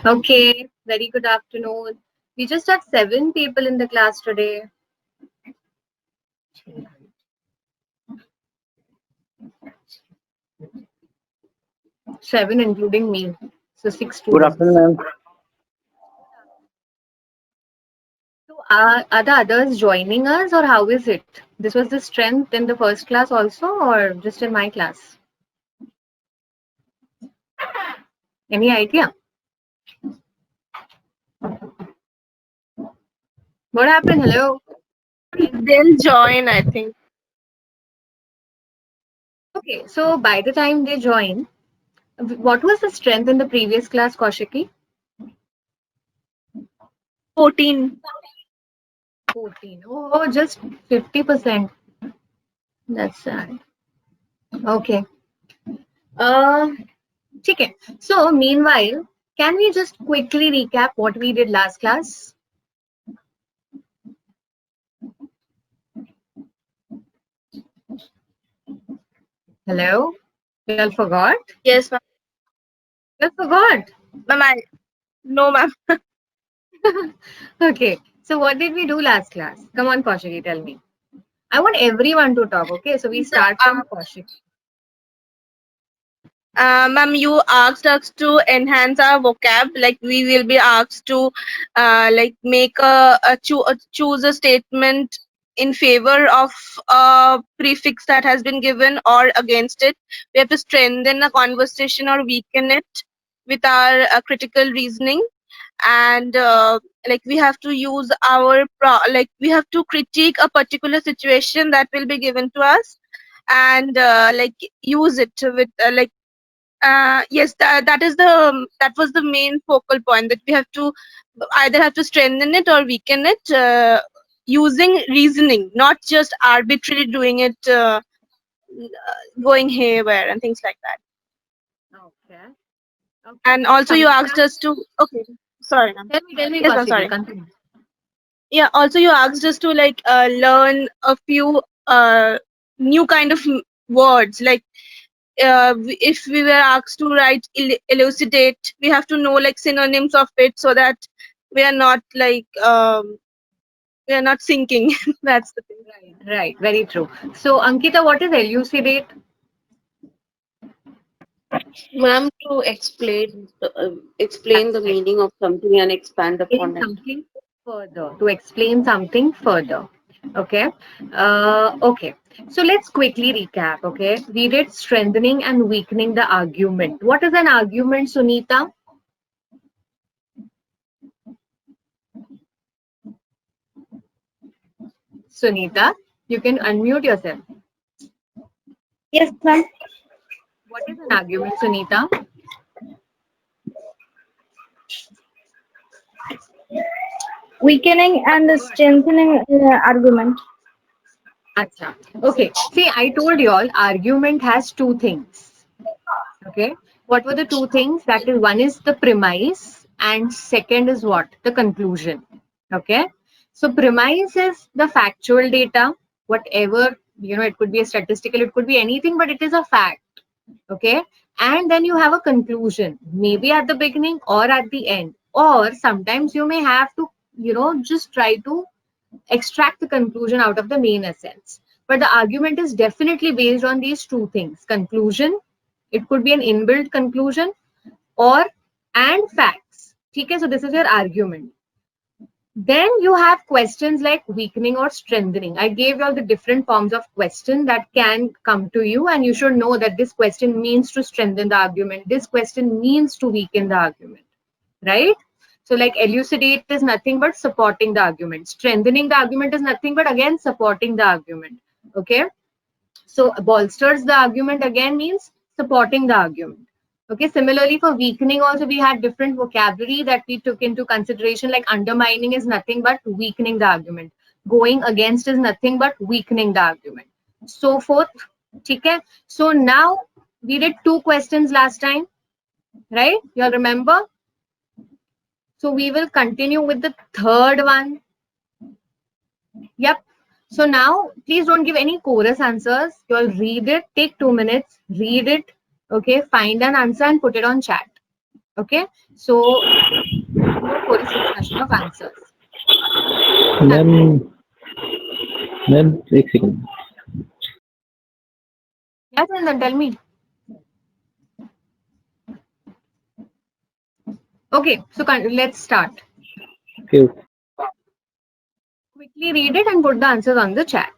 Okay, very good afternoon. We just have 7 people in the class today. 7 including me. So 6 Good afternoon, students. ma'am. So are the others joining us or how is it? This was the strength in the first class also or just in my class? Any idea? What happened? Hello? They'll join, I think. Okay, so by the time they join, what was the strength in the previous class, Kaushiki? 14. 14. Oh, just 50%. That's sad. Okay. Uh, Okay. So, meanwhile, can we just quickly recap what we did last class? Hello? You all forgot? Yes, ma'am. You all forgot? No, ma'am. Okay. So, what did we do last class? Come on, Kaushiki, tell me. I want everyone to talk, okay? So, we So, start from Kaushiki. ma'am, you asked us to enhance our vocab. Like we will be asked to, like make choose a statement in favor of a prefix that has been given or against it. We have to strengthen a conversation or weaken it with our critical reasoning, and like we have to use our like we have to critique a particular situation that will be given to us, and like use it with yes, that was the main focal point, that we have to either have to strengthen it or weaken it using reasoning, not just arbitrarily doing it, going haywire and things like that. Okay. Okay. And So, also you Samita, asked us to, okay, sorry ma'am. tell me, Yes ma'am, Kaushiki, sorry. continue. Yeah, also you asked us to like learn a few new kind of words, like if we were asked to write elucidate, we have to know like synonyms of it, so that we are not like we are not sinking. That's the thing. Right. Very true. So, Ankita, what is elucidate? Ma'am, to explain That's the right. meaning of something and expand Explain upon it. something further. To explain something further. Okay. Okay. So let's quickly recap. Okay. We did strengthening and weakening the argument. What is an argument, Sunita? Sunita, you can unmute yourself. Yes ma'am. What is an argument, Sunita? Weakening and strengthening argument. Acha. Okay. See, I told you all argument has two things. Okay. What were the two things? That is, one is the premise and second is what? The conclusion. Okay. So premise is the factual data, whatever, it could be a statistical, it could be anything, but it is a fact. Okay. And then you have a conclusion, maybe at the beginning or at the end. Or sometimes you may have to, just try to extract the conclusion out of the main essence. But the argument is definitely based on these two things: conclusion, it could be an inbuilt conclusion, or and facts. Okay, so this is your argument. Then you have questions like weakening or strengthening. I gave you all the different forms of question that can come to you, and you should know that this question means to strengthen the argument. This question means to weaken the argument, right? So, like elucidate is nothing but supporting the argument. Strengthening the argument is nothing but again supporting the argument. Okay. So, bolsters the argument again means supporting the argument. Okay. Similarly, for weakening also we had different vocabulary that we took into consideration. Like undermining is nothing but weakening the argument. Going against is nothing but weakening the argument. So forth. Okay. So now we did 2 questions last time, right? You all remember? So we will continue with the third one. Yep. So now, please don't give any chorus answers. You'll read it, take 2 minutes, read it, okay, find an answer and put it on chat. Okay, so no coercion of answers. Ma'am ma'am एक second Yes, and then tell me. Okay, so let's start. Okay Quickly read it and put the answers on the chat.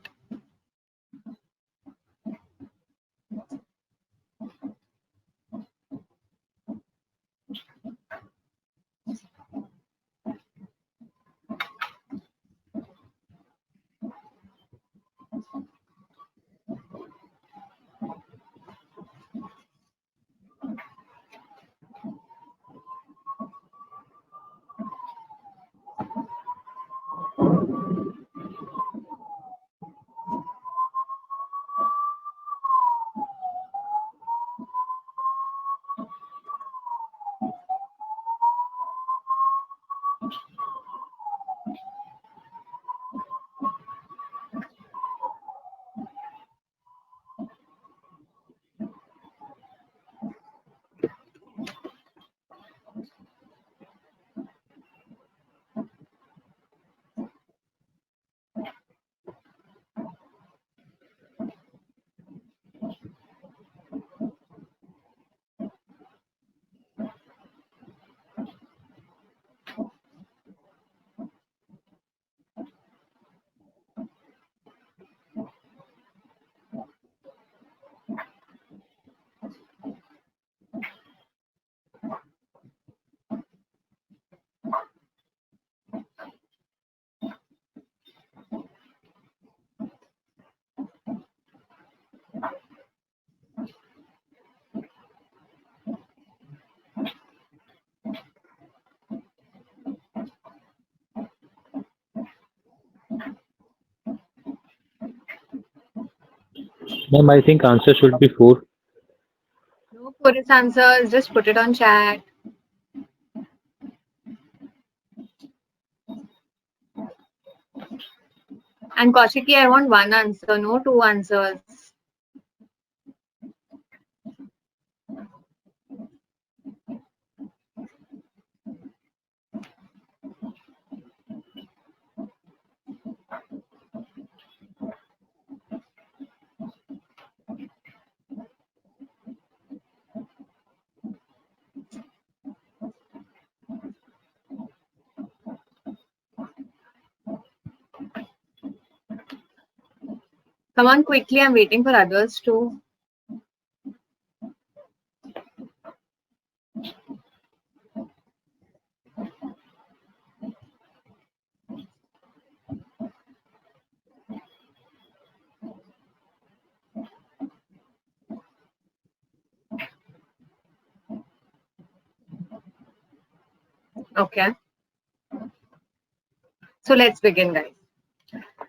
Ma'am I think answer should be 4 No chorus answers, just put it on chat. And Kaushiki, I want one answer, no two answers. Come on quickly, I'm waiting for others too. Okay. So let's begin, guys.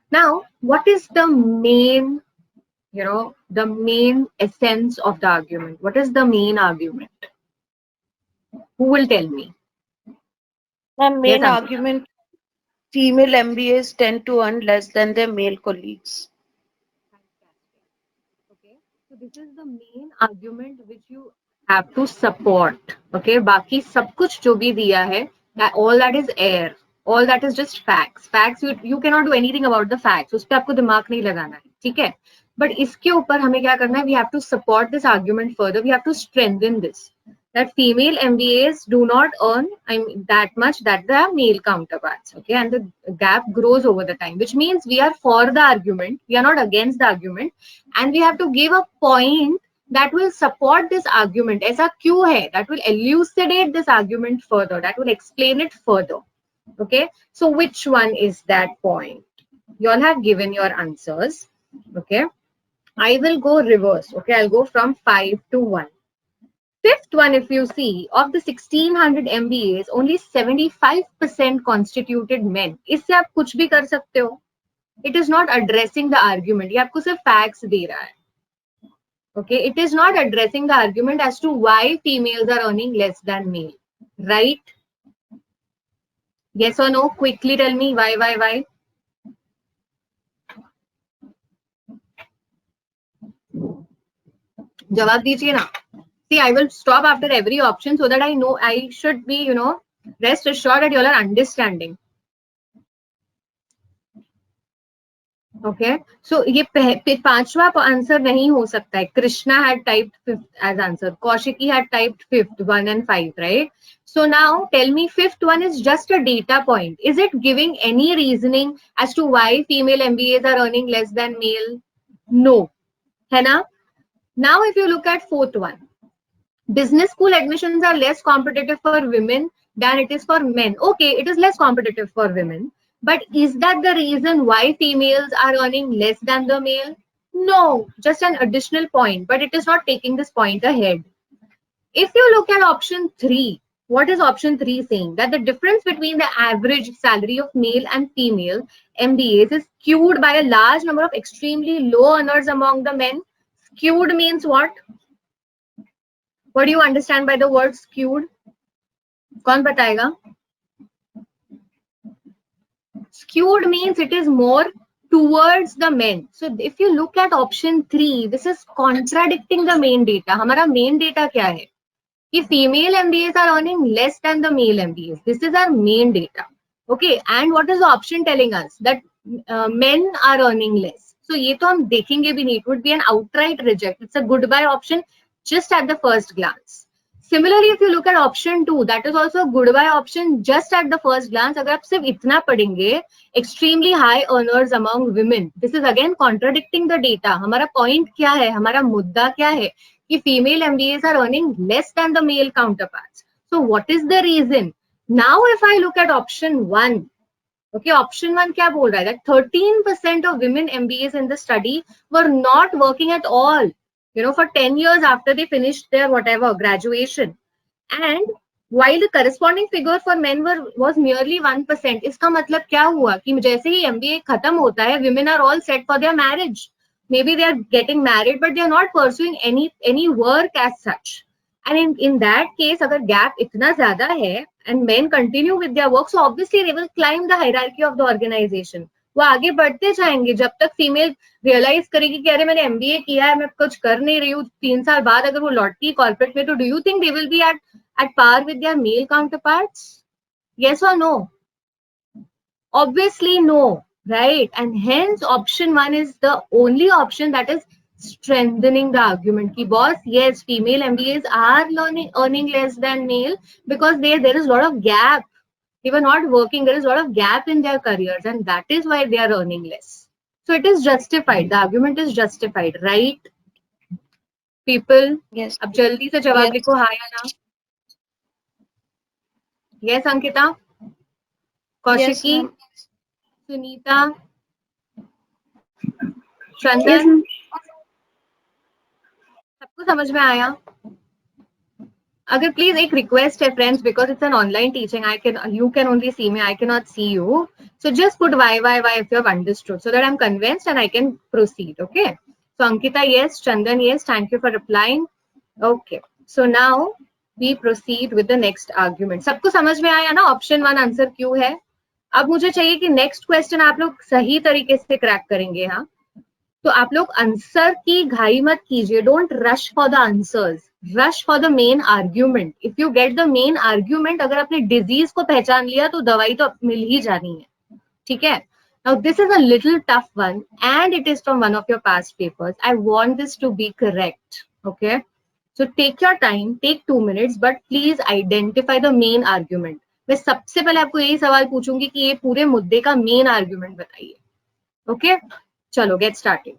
Now, what is the main, the main essence of the argument? What is the main argument? Who will tell me? The main Ankita. argument, female MBAs tend to earn less than their male colleagues. Okay, so this is the main argument which you have to support. Okay, बाकी सब कुछ जो भी दिया है, that all that is air, all that is just facts. Facts you cannot do anything about the facts. उस पे आपको दिमाग नहीं लगाना है, ठीक है? But इसके ऊपर हमें क्या करना है? We have to support this argument further. We have to strengthen this. That female MBAs do not earn that much that their male counterparts. Okay, and the gap grows over the time, which means we are for the argument. We are not against the argument, and we have to give a point that will support this argument. ऐसा क्यों है? That will elucidate this argument further. That will explain it further. Okay, so which one is that point? You all have given your answers. Okay, I will go reverse. Okay, I'll go from 5 to 1. Fifth one, if you see, of the 1600 MBAs, only 75% constituted men. इससे आप कुछ भी कर सकते हो. It is not addressing the argument. ये आपको सिर्फ facts दे रहा है. Okay, it is not addressing the argument as to why females are earning less than male. Right? Yes or no? Quickly tell me why? जवाब दीजिए ना. See, I will stop after every option so that I know I should be, rest assured that you all are understanding. Okay, so ये पांचवा answer नहीं हो सकता है. Krishna had typed fifth as answer. Kaushiki had typed fifth, 1 and 5, right? So now tell me, fifth one is just a data point. Is it giving any reasoning as to why female MBAs are earning less than male? No. है ना? Now if you look at fourth one, business school admissions are less competitive for women than it is for men. Okay, it is less competitive for women. But is that the reason why females are earning less than the male? No, just an additional point, but it is not taking this point ahead. If you look at option 3, what is option 3 saying? That the difference between the average salary of male and female MBAs is skewed by a large number of extremely low earners among the men. Skewed means what? What do you understand by the word skewed? कौन बताएगा? Skewed means it is more towards the men. So if you look at option 3, this is contradicting the main data. हमारा main data क्या है? कि female MBAs are earning less than the male MBAs. This is our main data. Okay, and what is the option telling us? That men are earning less. So ये तो हम देखेंगे भी नहीं. It would be an outright reject. It's a goodbye option just at the first glance. Similarly, if you look at option 2, that is also a goodbye option just at the first glance. अगर आप सिर्फ इतना पढ़ेंगे, extremely high earners among women. This is again contradicting the data. हमारा point क्या है? हमारा मुद्दा क्या है? कि female MBAs are earning less than the male counterparts. So what is the reason? Now if I look at option 1, okay, option 1 क्या बोल रहा है? That 13% of women MBAs in the study were not working at all, for 10 years after they finished their whatever graduation. And while the corresponding figure for men was merely 1%. इसका मतलब क्या हुआ कि जैसे ही MBA खत्म होता है, women are all set for their marriage. Maybe they are getting married, but they are not pursuing any work as such. And in that case, अगर gap इतना ज़्यादा है and men continue with their work, so obviously they will climb the hierarchy of the organization. वो आगे बढ़ते जाएंगे जब तक फीमेल रियलाइज करेगी कि अरे मैंने MBA किया है, मैं कुछ कर नहीं रही हूँ, 3 साल बाद अगर वो लौटती कॉर्पोरेट में, तो do you think they will be at par with their male counterparts? Yes or no? Obviously no, right? And hence option 1 is the only option that is strengthening the argument. Ki boss, yes, female MBAs are earning less than male because there is a lot of gap. They were not working. There is a lot of gap in their careers, and that is why they are earning less. So it is justified. The argument is justified, right? People, Yes. अब जल्दी से जवाब Yes. लिखो हाँ या ना. Yes, Ankita. Yes, Kaushiki, ma'am. Sunita, Yes, Chandan, ma'am. सबको समझ में आया? अगर प्लीज एक रिक्वेस्ट है friends, because it's an online teaching, you can only see me, I cannot see you, so just put y if you have understood, so that I'm convinced and I can proceed. Okay, so Ankita yes, Chandan yes, thank you for replying. Okay, so now we proceed with the next argument. सबको समझ में आया ना option 1 answer क्यों है? अब मुझे चाहिए कि नेक्स्ट क्वेश्चन आप लोग सही तरीके से क्रैक करेंगे. हाँ, तो आप लोग आंसर की घाई मत कीजिए. Don't rush for the answers, rush for the main argument. If you get the main argument, अगर आपने डिजीज को पहचान लिया तो दवाई तो मिल ही जानी है. ठीक है. Now this is a little tough one and it is from one of your past papers. I want this to be correct. Okay. So take your time, take 2 minutes, but please identify the main argument. मैं सबसे पहले आपको यही सवाल पूछूंगी कि ये पूरे मुद्दे का मेन आर्ग्यूमेंट बताइए. ओके, चलो get started.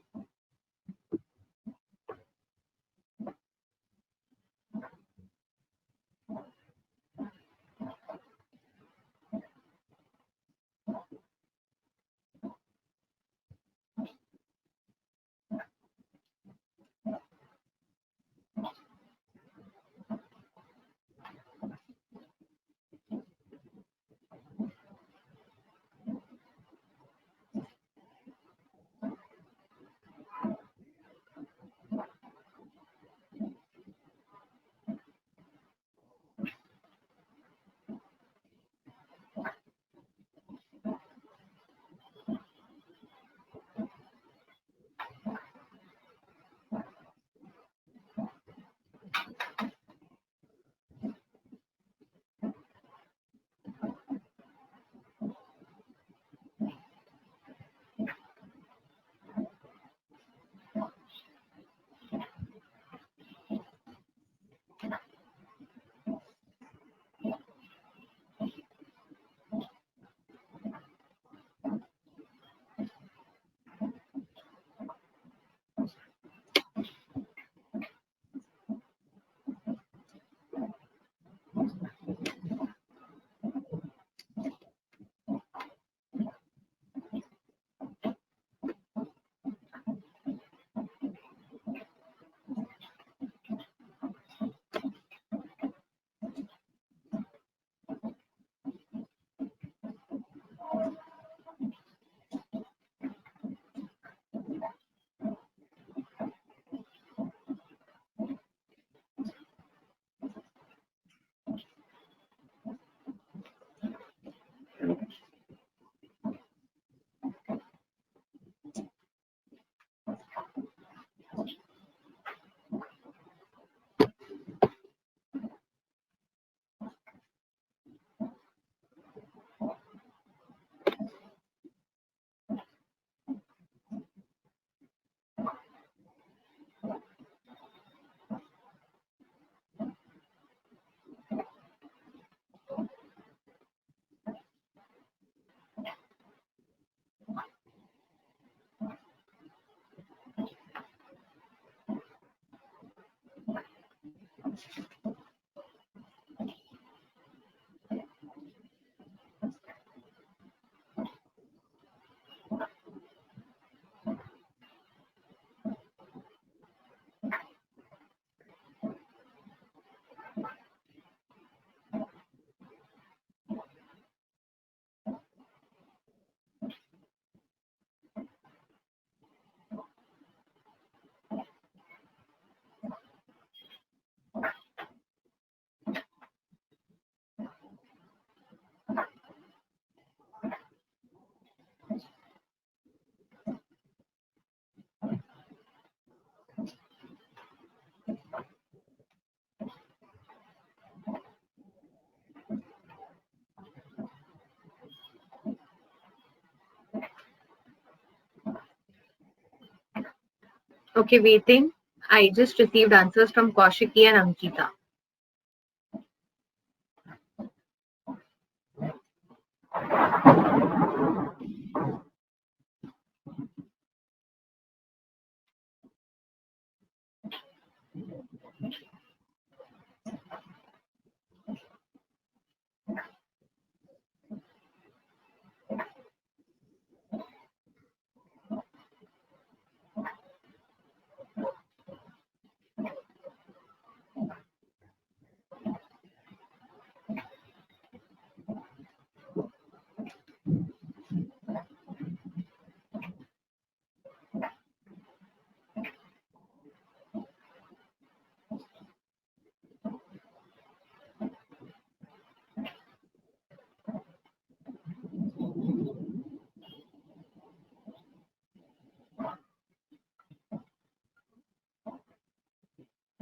Okay, waiting. I just received answers from Kaushiki and Ankita.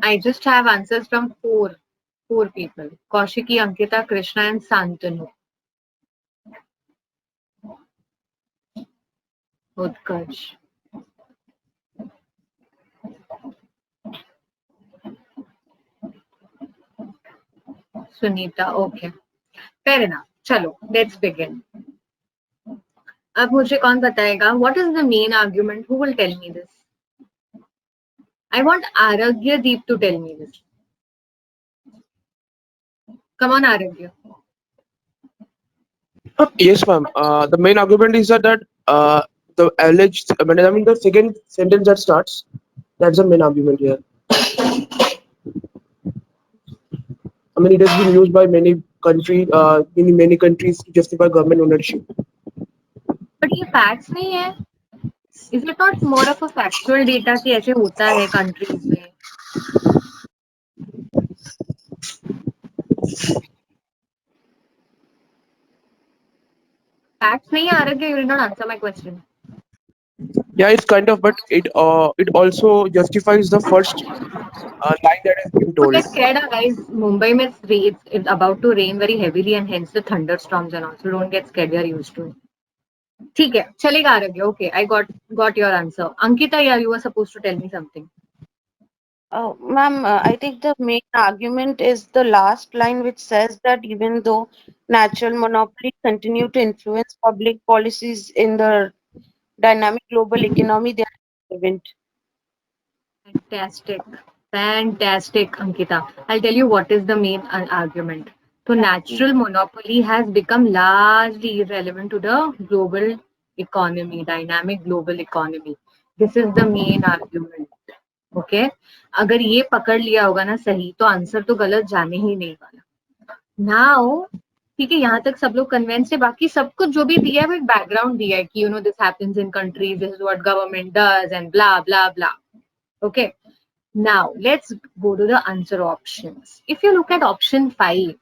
I just have answers from four people. Kaushiki, Ankita, Krishna, and Santanu. Utkarsh. Sunita. Okay. Fair enough. Chalo, let's begin. अब मुझे कौन बताएगा? What is the main argument? Who will tell me this? I want Aragya Deep to tell me this. Come on, Aragya. Yes, ma'am. The main argument is that the alleged, I mean, the second sentence that starts, that's the main argument here. I mean, it has been used by many countries, in many countries to justify government ownership. But ये facts नहीं है. Is it not more of a factual data कि ऐसे होता है countries में? Facts नहीं है, Aragya, you did not answer my question. Yeah, it's kind of, but it also justifies the first line that has been Don't told. get scared, guys. Mumbai में it's about to rain very heavily and hence the thunderstorms and all. So don't get scared. We are used to it. ठीक है, चलेगा आरग्य. Okay, I got your answer. Ankita, yeah, you were supposed to tell me something. Ma'am, I think the main argument is the last line, which says that even though natural monopolies continue to influence public policies in the dynamic global economy, they are relevant. Fantastic, Ankita. I'll tell you what is the main argument. So natural monopoly has become largely irrelevant to the global economy, dynamic global economy. This is the main argument. Okay अगर ये पकड़ लिया होगा ना सही तो answer तो गलत जाने ही नहीं वाला. नाउ ठीक है, यहाँ तक सब लोग कन्वेंस है. बाकी सब कुछ जो भी दिया है वो एक बैकग्राउंड दिया है कि you know this happens in countries, this is what government does and blah blah blah. Okay, now let's go to the answer options. If you look at option 5,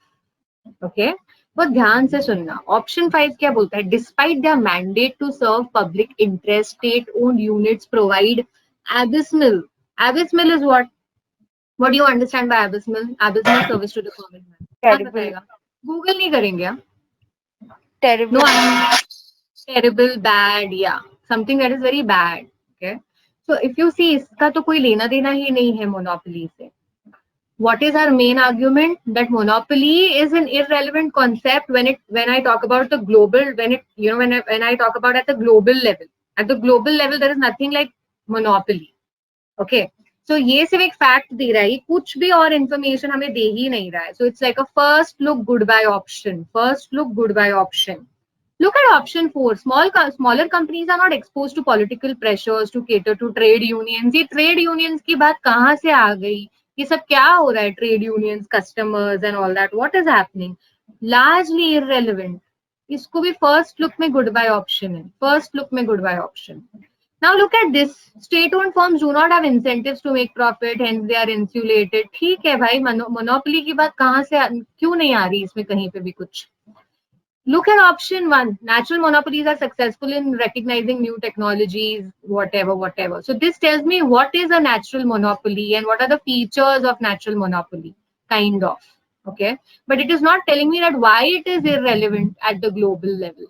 okay, वो ध्यान से सुनना. ऑप्शन 5 क्या बोलता है? Despite their mandate to serve public interest, state owned units provide abysmal. Abysmal is what? What do you understand by abysmal? Abysmal service to the common man. कौन Terrible. बताएगा? Google नहीं करेंगे हम. Terrible. No, terrible, bad, yeah, something that is very bad. Okay, so if you see, इसका तो कोई लेना देना ही नहीं है monopoly से. What is our main argument? That monopoly is an irrelevant concept when I talk about the global, when I talk about at the global level. At the global level, there is nothing like monopoly. Okay, so ये सिर्फ एक fact they रहा है, कुछ भी और information हमें दे ही नहीं रहा है. So it's like a first look goodbye option. First look goodbye option. Look at option 4. Smaller companies are not exposed to political pressures to cater to trade unions. ये trade unions की बात कहाँ से आ गई? ये सब क्या हो रहा है? Trade unions, customers and all that. What is happening? Largely irrelevant. इसको भी first look में goodbye option है. First look में goodbye option. Now look at this. State-owned firms do not have incentives to make profit, hence they are insulated. ठीक है भाई, monopoly की बात कहाँ से क्यों नहीं आ रही इसमें कहीं पे भी कुछ? Look at option 1. Natural monopolies are successful in recognizing new technologies, whatever. So this tells me what is a natural monopoly and what are the features of natural monopoly, kind of. Okay, but it is not telling me that why it is irrelevant at the global level.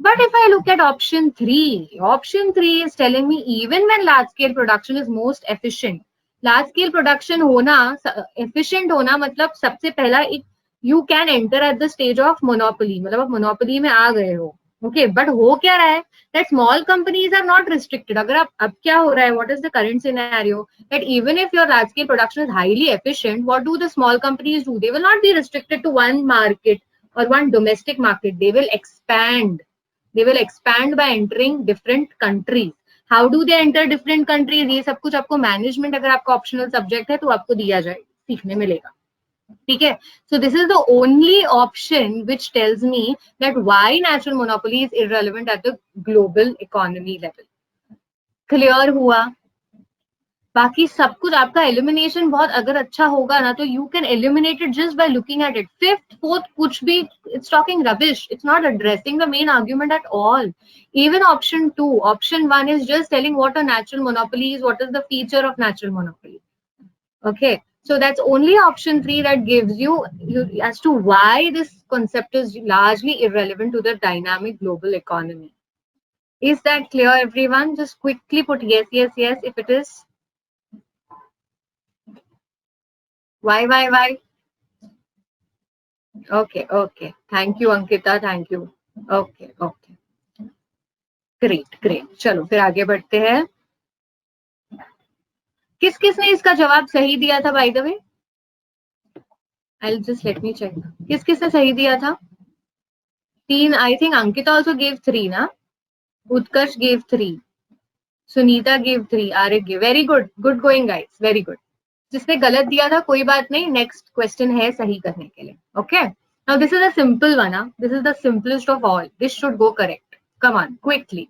But if I look at option 3 is telling me even when large scale production is most efficient, large scale production होना, efficient होना मतलब सबसे पहला एक you can enter at the stage of monopoly, मतलब आप monopoly में आ गए हो. Okay, but हो क्या रहा है? That small companies are not restricted. अगर आप अब क्या हो रहा है? What is the current scenario? That even if your large scale production is highly efficient, what do the small companies do? They will not be restricted to one market or one domestic market. They will expand. They will expand by entering different countries. How do they enter different countries? ये सब कुछ आपको management अगर आपका optional subject है तो आपको दिया जाए, सीखने मिलेगा. ठीक है. So this is the only option which tells me that why natural monopoly is irrelevant at the global economy level. Clear हुआ? बाकी सब कुछ आपका एलिमिनेशन बहुत अगर अच्छा होगा ना तो you can eliminate it just by looking at it. Fifth fourth कुछ भी it's talking rubbish. It's not addressing the main argument at all. Even option 2, option 1 is just telling what a natural monopoly is, what is the feature of natural monopoly. Okay, so that's only option 3 that gives you as to why this concept is largely irrelevant to the dynamic global economy. Is that clear, everyone? Just quickly put yes, yes, yes if it is. Why? Okay. Thank you, Ankita. Thank you. Okay. Great. चलो फिर आगे बढ़ते हैं. किसने इसका जवाब सही दिया था, by the way? I'll just let me check. किसने सही दिया था? 3. I think Ankita also gave 3, ना? Utkarsh gave 3. Sunita gave 3. Arik gave. Very good. Good going, guys. Very good. जिसने गलत दिया था कोई बात नहीं, नेक्स्ट क्वेश्चन है सही करने के लिए. Okay, now this is a simple one. This is the simplest of all. This should go correct. Come on quickly.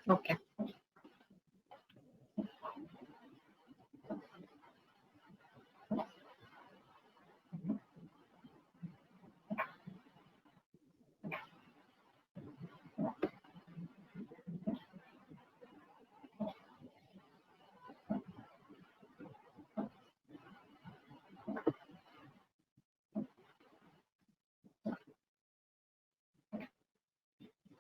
Okay.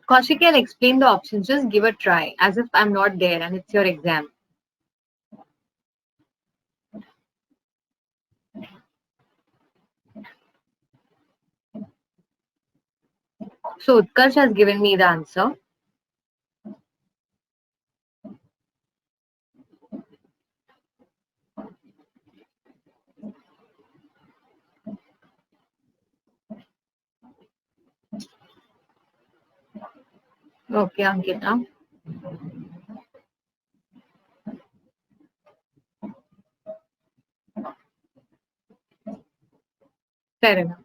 Kaushik, I'll explain the options. Just give a try as if I'm not there and it's your exam. So Utkarsh has given me the answer. Okay, Ankita. Fair enough.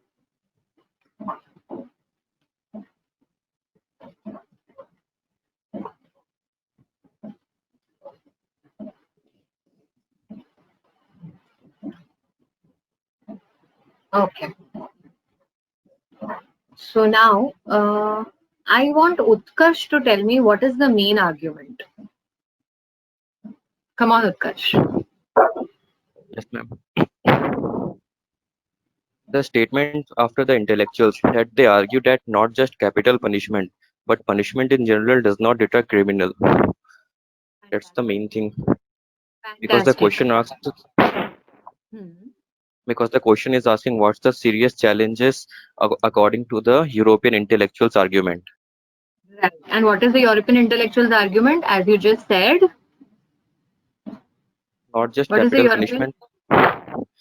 Okay. So now, I want Utkarsh to tell me what is the main argument. Come on, Utkarsh. Yes, ma'am. The statement after the intellectuals that they argue that not just capital punishment, but punishment in general does not deter criminal. That's the main thing. Because the Fantastic. question asks, Hmm. because the question is asking what's the serious challenges according to the European intellectuals argument. Right. And what is the European intellectuals argument? As you just said, Not just what is the capital European? punishment,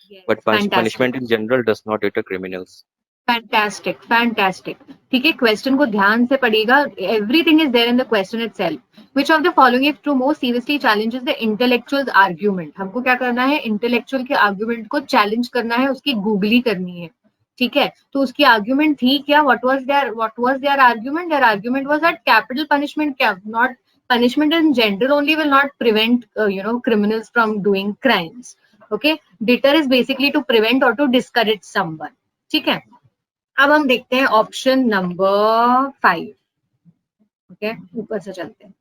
Yes, but fantastic. punishment in general does not deter criminals. Fantastic, fantastic. ठीक है, question को ध्यान से पढ़िएगा. Everything is there in the question itself. Which of the following if true most seriously challenges the intellectual's argument? हमको क्या करना है? इंटेलेक्चुअल के आर्ग्यूमेंट को चैलेंज करना है, उसकी गूगली करनी है. ठीक है, तो उसकी आर्ग्यूमेंट थी क्या? What was their argument? Their argument was that capital punishment not punishment in general only will not prevent criminals from doing crimes. Okay, deter is basically to prevent or to discourage someone. ठीक है, अब हम देखते हैं option number 5. Okay, ऊपर से चलते हैं.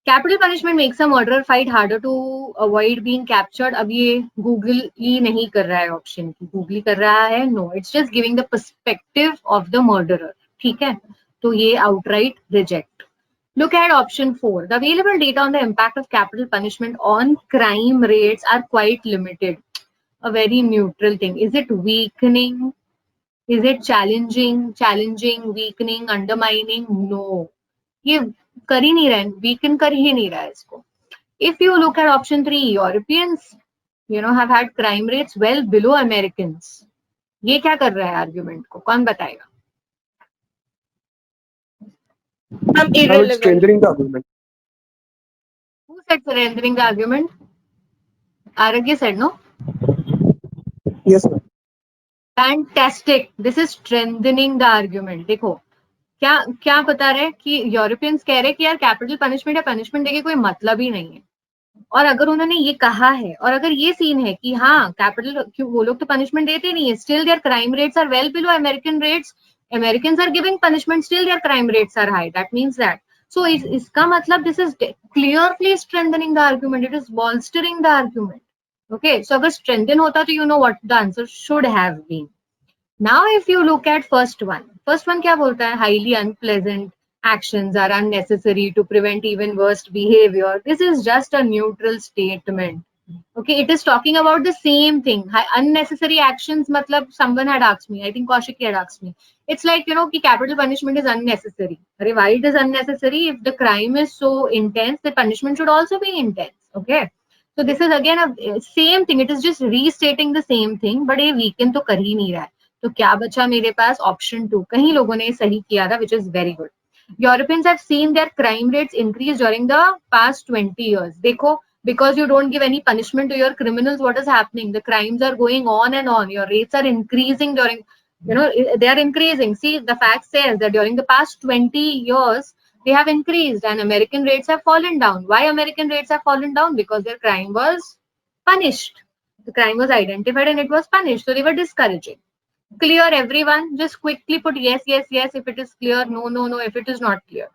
Capital punishment makes a murderer fight harder to avoid being captured. अब ये गूगल ही नहीं कर रहा है ऑप्शन की, गूगली कर रहा है. No, it's just giving the perspective of the murderer. ठीक है, तो ये outright reject. Look at option 4. The available data on the impact of capital punishment on crime rates are quite limited. A very neutral thing. Is it weakening? Is it challenging, weakening, undermining? No. ये कर ही नहीं रहा है, weaken कर ही नहीं रहा है इसको. If you look at option 3, Europeans, have had crime rates well below Americans. ये क्या कर रहा है आर्ग्यूमेंट को? कौन बताएगा? Now it's Irrelevant. strengthening the argument. Who said surrendering the argument? Aragya said no. Yes, ma'am. Fantastic. This is strengthening the argument. देखो क्या क्या बता रहे हैं कि यूरोपियंस कह रहे हैं कि यार कैपिटल पनिशमेंट या पनिशमेंट देके कोई मतलब ही नहीं है. और अगर उन्होंने ये कहा है और अगर ये सीन है कि हाँ कैपिटल, क्यों वो लोग तो पनिशमेंट देते नहीं है, still their crime rates are well below American rates. Americans are giving punishment, still their crime rates are high. That means that. So इसका मतलब this is clearly strengthening the argument. It is bolstering the argument. Okay, so अगर strengthen होता तो you know what the answer should have been. Now, if you look at first one क्या बोलता है? Highly unpleasant actions are unnecessary to prevent even worse behavior. This is just a neutral statement. Okay, it is talking about the same thing. Unnecessary actions, matlab someone had asked me. I think Kaushik had asked me. It's like कि capital punishment is unnecessary. Why it is unnecessary? If the crime is so intense, the punishment should also be intense. Okay. So this is again a same thing. It is just restating the same thing, but ये weaken तो कर ही नहीं रहा है. तो क्या बचा मेरे पास? ऑप्शन 2. कहीं लोगों ने सही किया था, which is very good. Europeans have seen their crime rates increase during the past 20 years. देखो, because you don't give any punishment to your criminals, what is happening? The crimes are going on and on. Your rates are increasing during, they are increasing. See, the fact says that during the past 20 years, they have increased and American rates have fallen down. Why American rates have fallen down? Because their crime was punished. The crime was identified and it was punished. So they were discouraging. Clear, everyone? Just quickly put yes, yes, yes if it is clear, no, no, no if it is not clear.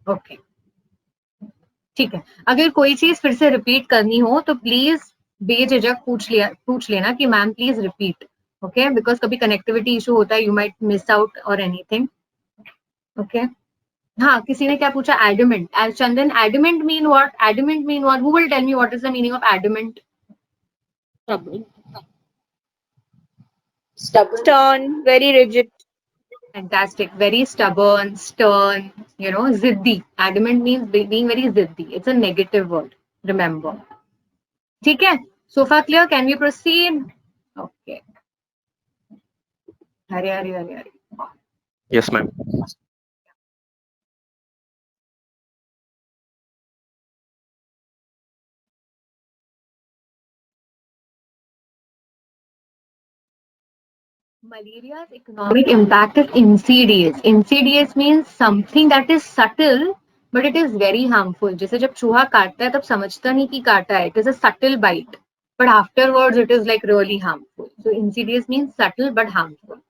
Okay. ठीक है, अगर कोई चीज फिर से repeat करनी हो तो प्लीज बेझिझक पूछ लेना कि ma'am please repeat. Okay, because कभी connectivity issue होता है, you might miss out or anything. Okay. हाँ, किसी ने क्या पूछा? Adamant. Chandan, adamant mean what? Adamant mean what? Who will tell me what is the meaning of adamant? Stern, very rigid. Fantastic. Very stubborn, stern, ziddi. Adamant means being very ziddi. It's a negative word. Remember. ठीक है? So far clear? Can we proceed? Okay. Hurry. Yes, ma'am. Malaria's economic impact is insidious. Insidious means something that is subtle, but it is very harmful. जैसे जब चूहा काटता है तब समझता नहीं कि काटा है. It is a subtle bite, but afterwards it is like really harmful. So insidious means subtle but harmful.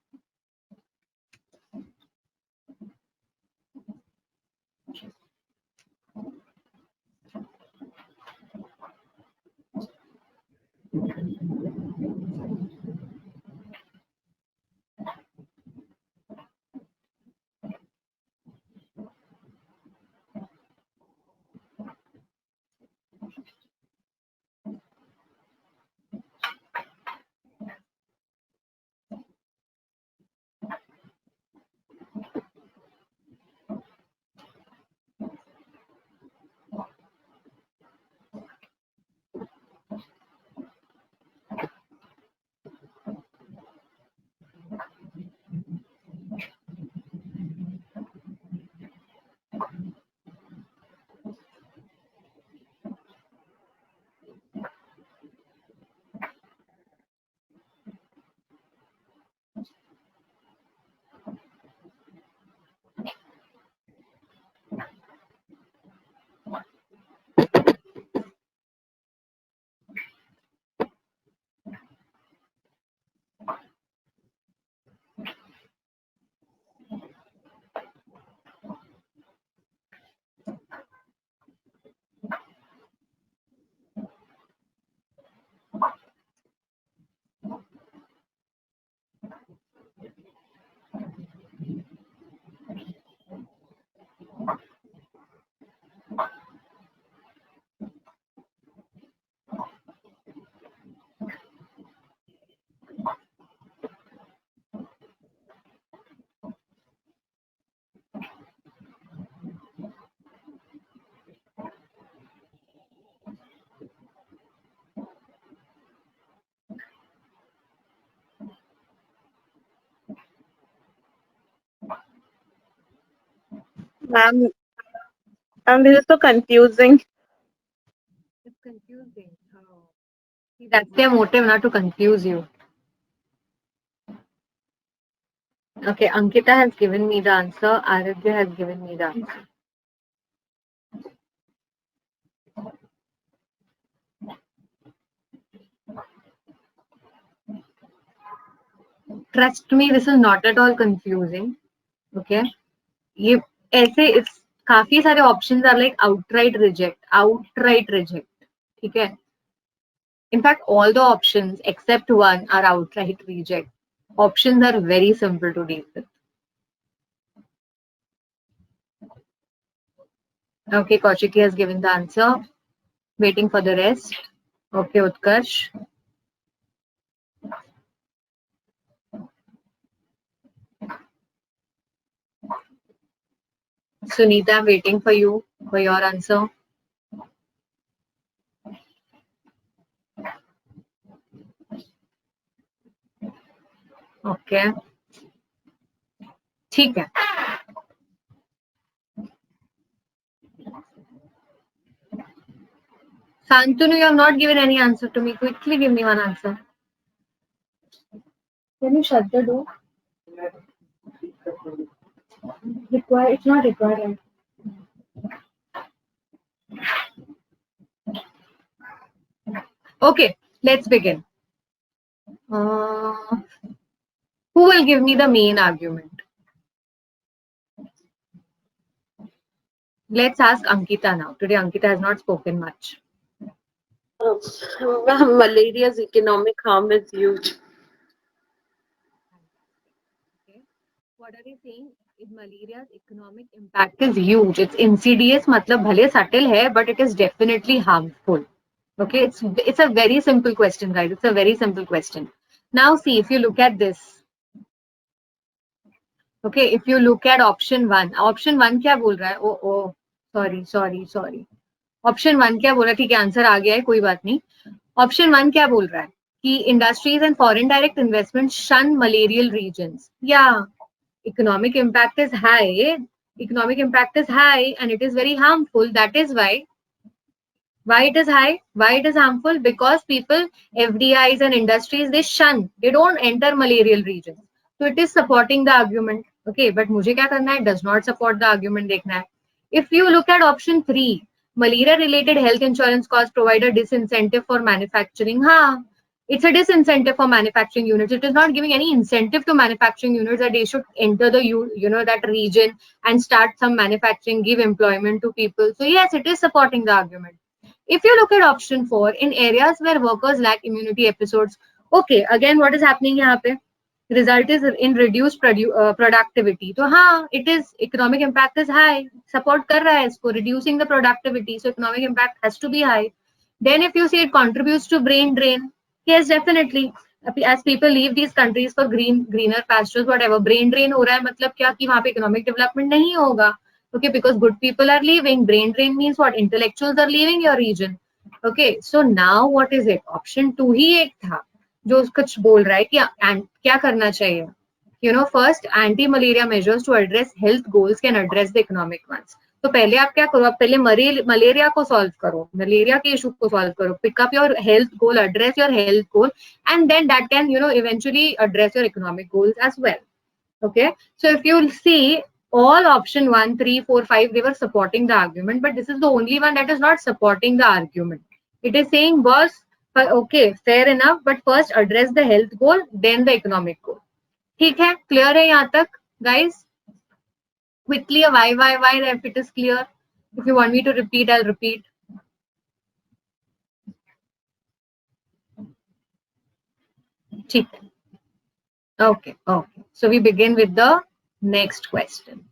Ma'am, this is so confusing. It's confusing. Oh. See, that's their motive, not to confuse you. Okay, Ankita has given me the answer. Aradhya has given me the answer. Trust me, this is not at all confusing. Okay, ये ऐसे it's काफी सारे options are like outright reject. ठीक है? In fact, all the options except one are outright reject. Options are very simple to deal with. Okay, Kaushiki has given the answer. Waiting for the rest. Okay, Utkarsh. Sunita, I'm waiting for you for your answer. Okay. ठीक है. Santanu, you have not given any answer to me. Quickly give me one answer. Can you shut the door? Required. It's not required. Okay, let's begin. Who will give me the main argument? Let's ask Ankita now. Today, Ankita has not spoken much. Malaria's economic harm is huge. What are they saying? Malaria's economic impact is huge. It's insidious, मतलब भले subtle है, but it is definitely harmful. Okay, it's a very simple question, guys. It's a very simple question. Now, see if you look at this. Okay, if you look at option one क्या बोल रहा है? Sorry. Option one क्या बोल रहा है? ठीक है, आंसर आ गया है, कोई बात नहीं. ऑप्शन वन क्या बोल रहा है कि industries and foreign direct investment शन मलेरियल रीजन्स. या economic impact is high. Economic impact is high and it is very harmful. That is why it is high, why it is harmful, because people, FDIs and industries, they shun, they don't enter malarial regions. So it is supporting the argument. Okay, but मुझे क्या करना है? Does not support the argument देखना है. If you look at option 3, malaria related health insurance costs provide a disincentive for manufacturing. हाँ, it's a disincentive for manufacturing units. It is not giving any incentive to manufacturing units that they should enter the that region and start some manufacturing, give employment to people. So yes, it is supporting the argument. If you look at option 4, in areas where workers lack immunity episodes, okay, again, what is happening यहाँ पे? Result is in reduced productivity. So हाँ, it is economic impact is high. Support कर रहा है इसको, reducing the productivity. So economic impact has to be high. Then if you say it contributes to brain drain, yes, definitely. As people leave these countries for greener pastures, whatever, brain drain हो रहा है मतलब क्या कि वहाँ पे economic development नहीं होगा. Okay, because good people are leaving. Brain drain means what? Intellectuals are leaving your region. Okay, so now what is it? Option 2 ही एक था जो कुछ बोल रहा है कि क्या करना चाहिए. First, anti-malaria measures to address health goals can address the economic ones. तो पहले आप क्या करो? आप पहले मलेरिया को सॉल्व करो, मलेरिया के इशू को सॉल्व करो, pick up your health goal, address your health goal, and then that can eventually address your economic goals as well. Okay, so if you see, all option 1, 3, 4, 5, they were supporting the argument, but this is the only one that is not supporting the argument. It is saying, boss, okay, fair enough, but first address the health goal, then the economic goal. ठीक है, clear है यहाँ तक, guys? Quickly, why, if it is clear. If you want me to repeat, I'll repeat. ठीक है. Okay. So we begin with the next question.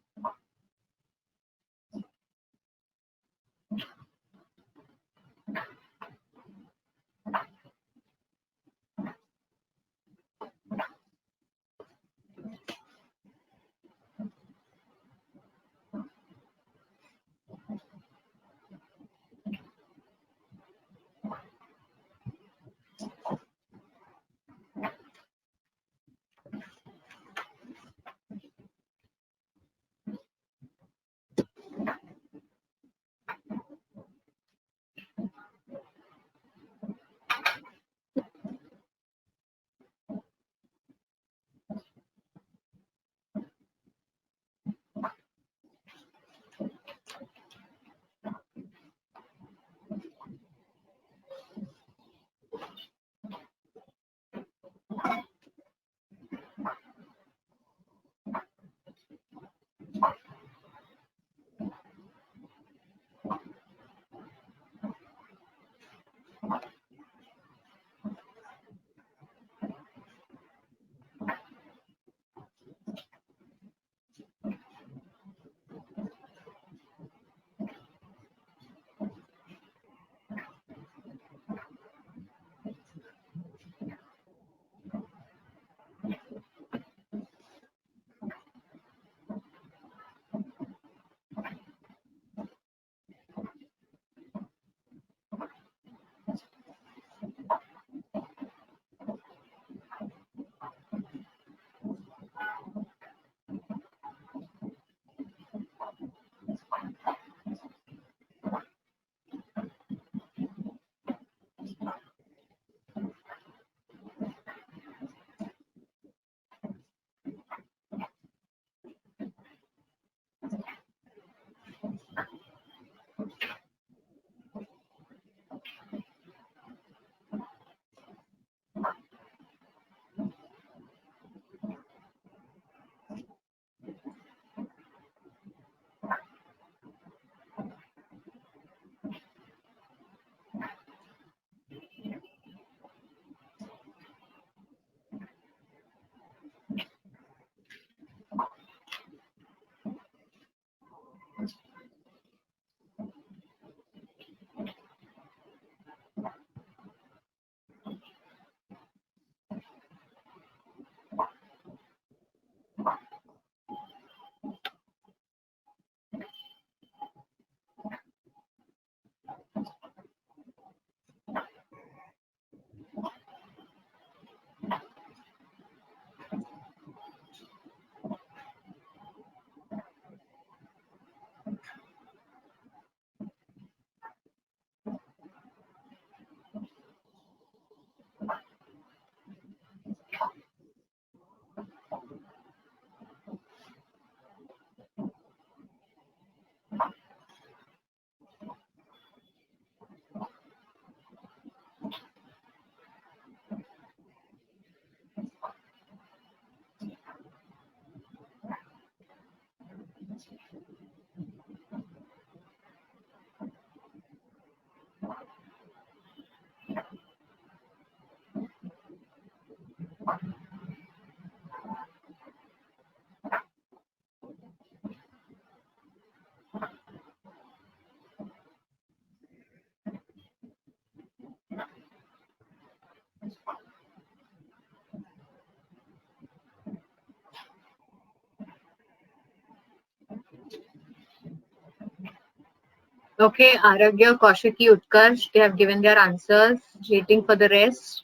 Okay, Aragya, Kaushiki, Utkarsh, they have given their answers. Waiting for the rest.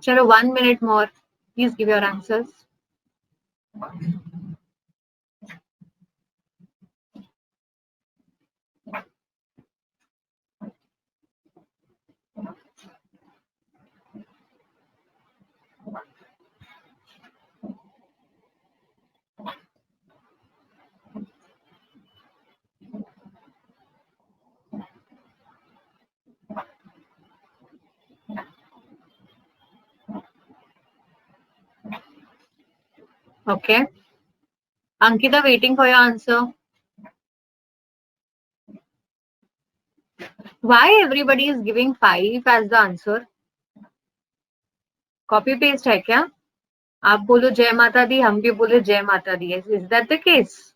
Chalo, 1 minute more. Please give your answers. Okay. Ankita, waiting for your answer. Why everybody is giving 5 as the answer? Copy paste है क्या? आप बोलो जय माता दी, हम भी बोले जय माता दी. Is that the case?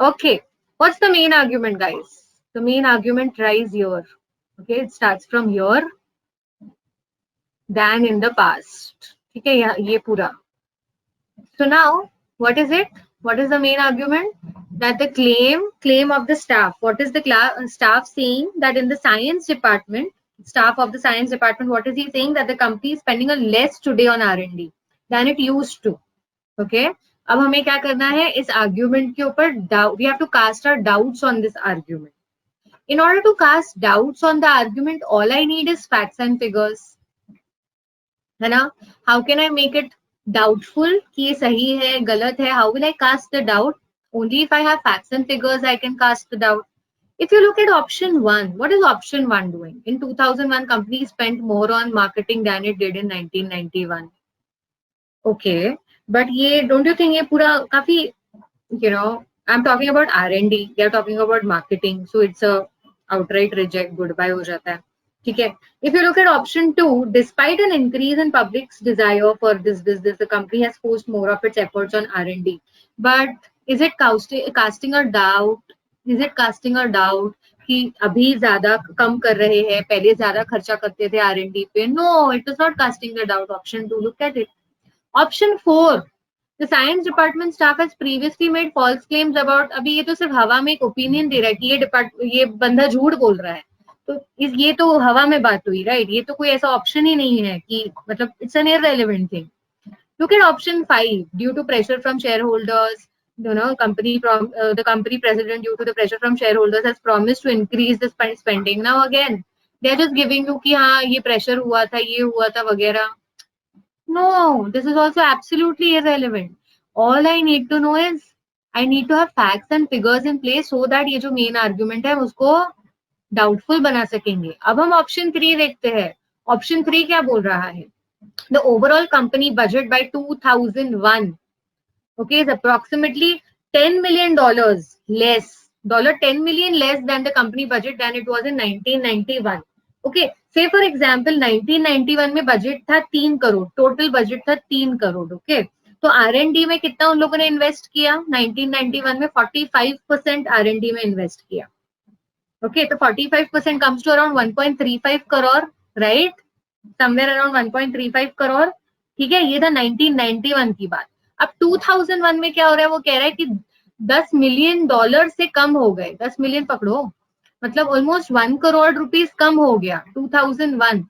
Okay. What's the main argument, guys? The main argument lies here. Okay, it starts from here. Than in the past. ठीक है, ये पूरा. So now, what is it? What is the main argument? That the claim of the staff. What is the staff saying? That in the science department, staff of the science department, what is he saying? That the company is spending a less today on R&D than it used to. Okay. अब हमें क्या करना है इस argument के ऊपर doubt. We have to cast our doubts on this argument. In order to cast doubts on the argument, all I need is facts and figures. है ना? How can I make it doubtful कि ये सही है, गलत है? How will I cast the doubt? Only if I have facts and figures, I can cast the doubt. If you look at option 1, what is option 1 doing? In 2001, company spent more on marketing than it did in 1991. Okay, but ये don't you think ये पूरा काफी, you know, I'm talking about R&D, they are talking about marketing, so it's a outright reject, goodbye हो जाता है. ठीक है. If you look at option 2, despite an increase in public's desire for this, the company has forced more of its efforts on R&D. But is it casting a doubt? Is it casting a doubt कि अभी ज्यादा कम कर रहे हैं, पहले ज्यादा खर्चा करते थे R&D पे? No, it is not casting the doubt. Option 2, look at it. Option 4, the science department staff has previously made false claims about. अभी ये तो सिर्फ हवा में एक ओपिनियन दे रहा है कि ये बंदा झूठ बोल रहा है. तो ये तो हवा में बात हुई, राइट? ये तो कोई ऐसा ऑप्शन ही नहीं है कि मतलब it's an irrelevant thing. Look at option 5. Due to pressure from shareholders, the company president, due to the pressure from shareholders, has promised to increase the spending. Now again, they are just giving you कि हाँ ये pressure हुआ था, ये हुआ था वगैरह. No, this is also absolutely irrelevant. All I need to know is I need to have facts and figures in place so that ये जो main argument है उसको doubtful बना सकेंगे. अब हम option 3 देखते हैं. Option 3 क्या बोल रहा है? The overall company budget by 2001, okay, is approximately $10 million less. $10 million less than the company budget than it was in 1991. Okay, say for example 1991 में बजट था 3 करोड़, टोटल बजट था 3 करोड़. ओके, तो R&D में कितना उन लोगों ने इन्वेस्ट किया? 1991 में 45% R&D में इन्वेस्ट किया. ओके, तो 45% comes to around 1.35 crore, right? Somewhere around 1.35 crore. ठीक है, ये था 1991 की बात. अब 2001 में क्या हो रहा है? वो कह रहा है कि $10 मिलियन से कम हो गए. 10 मिलियन पकड़ो, मतलब ऑलमोस्ट 1 करोड़ रुपीस कम हो गया 2001.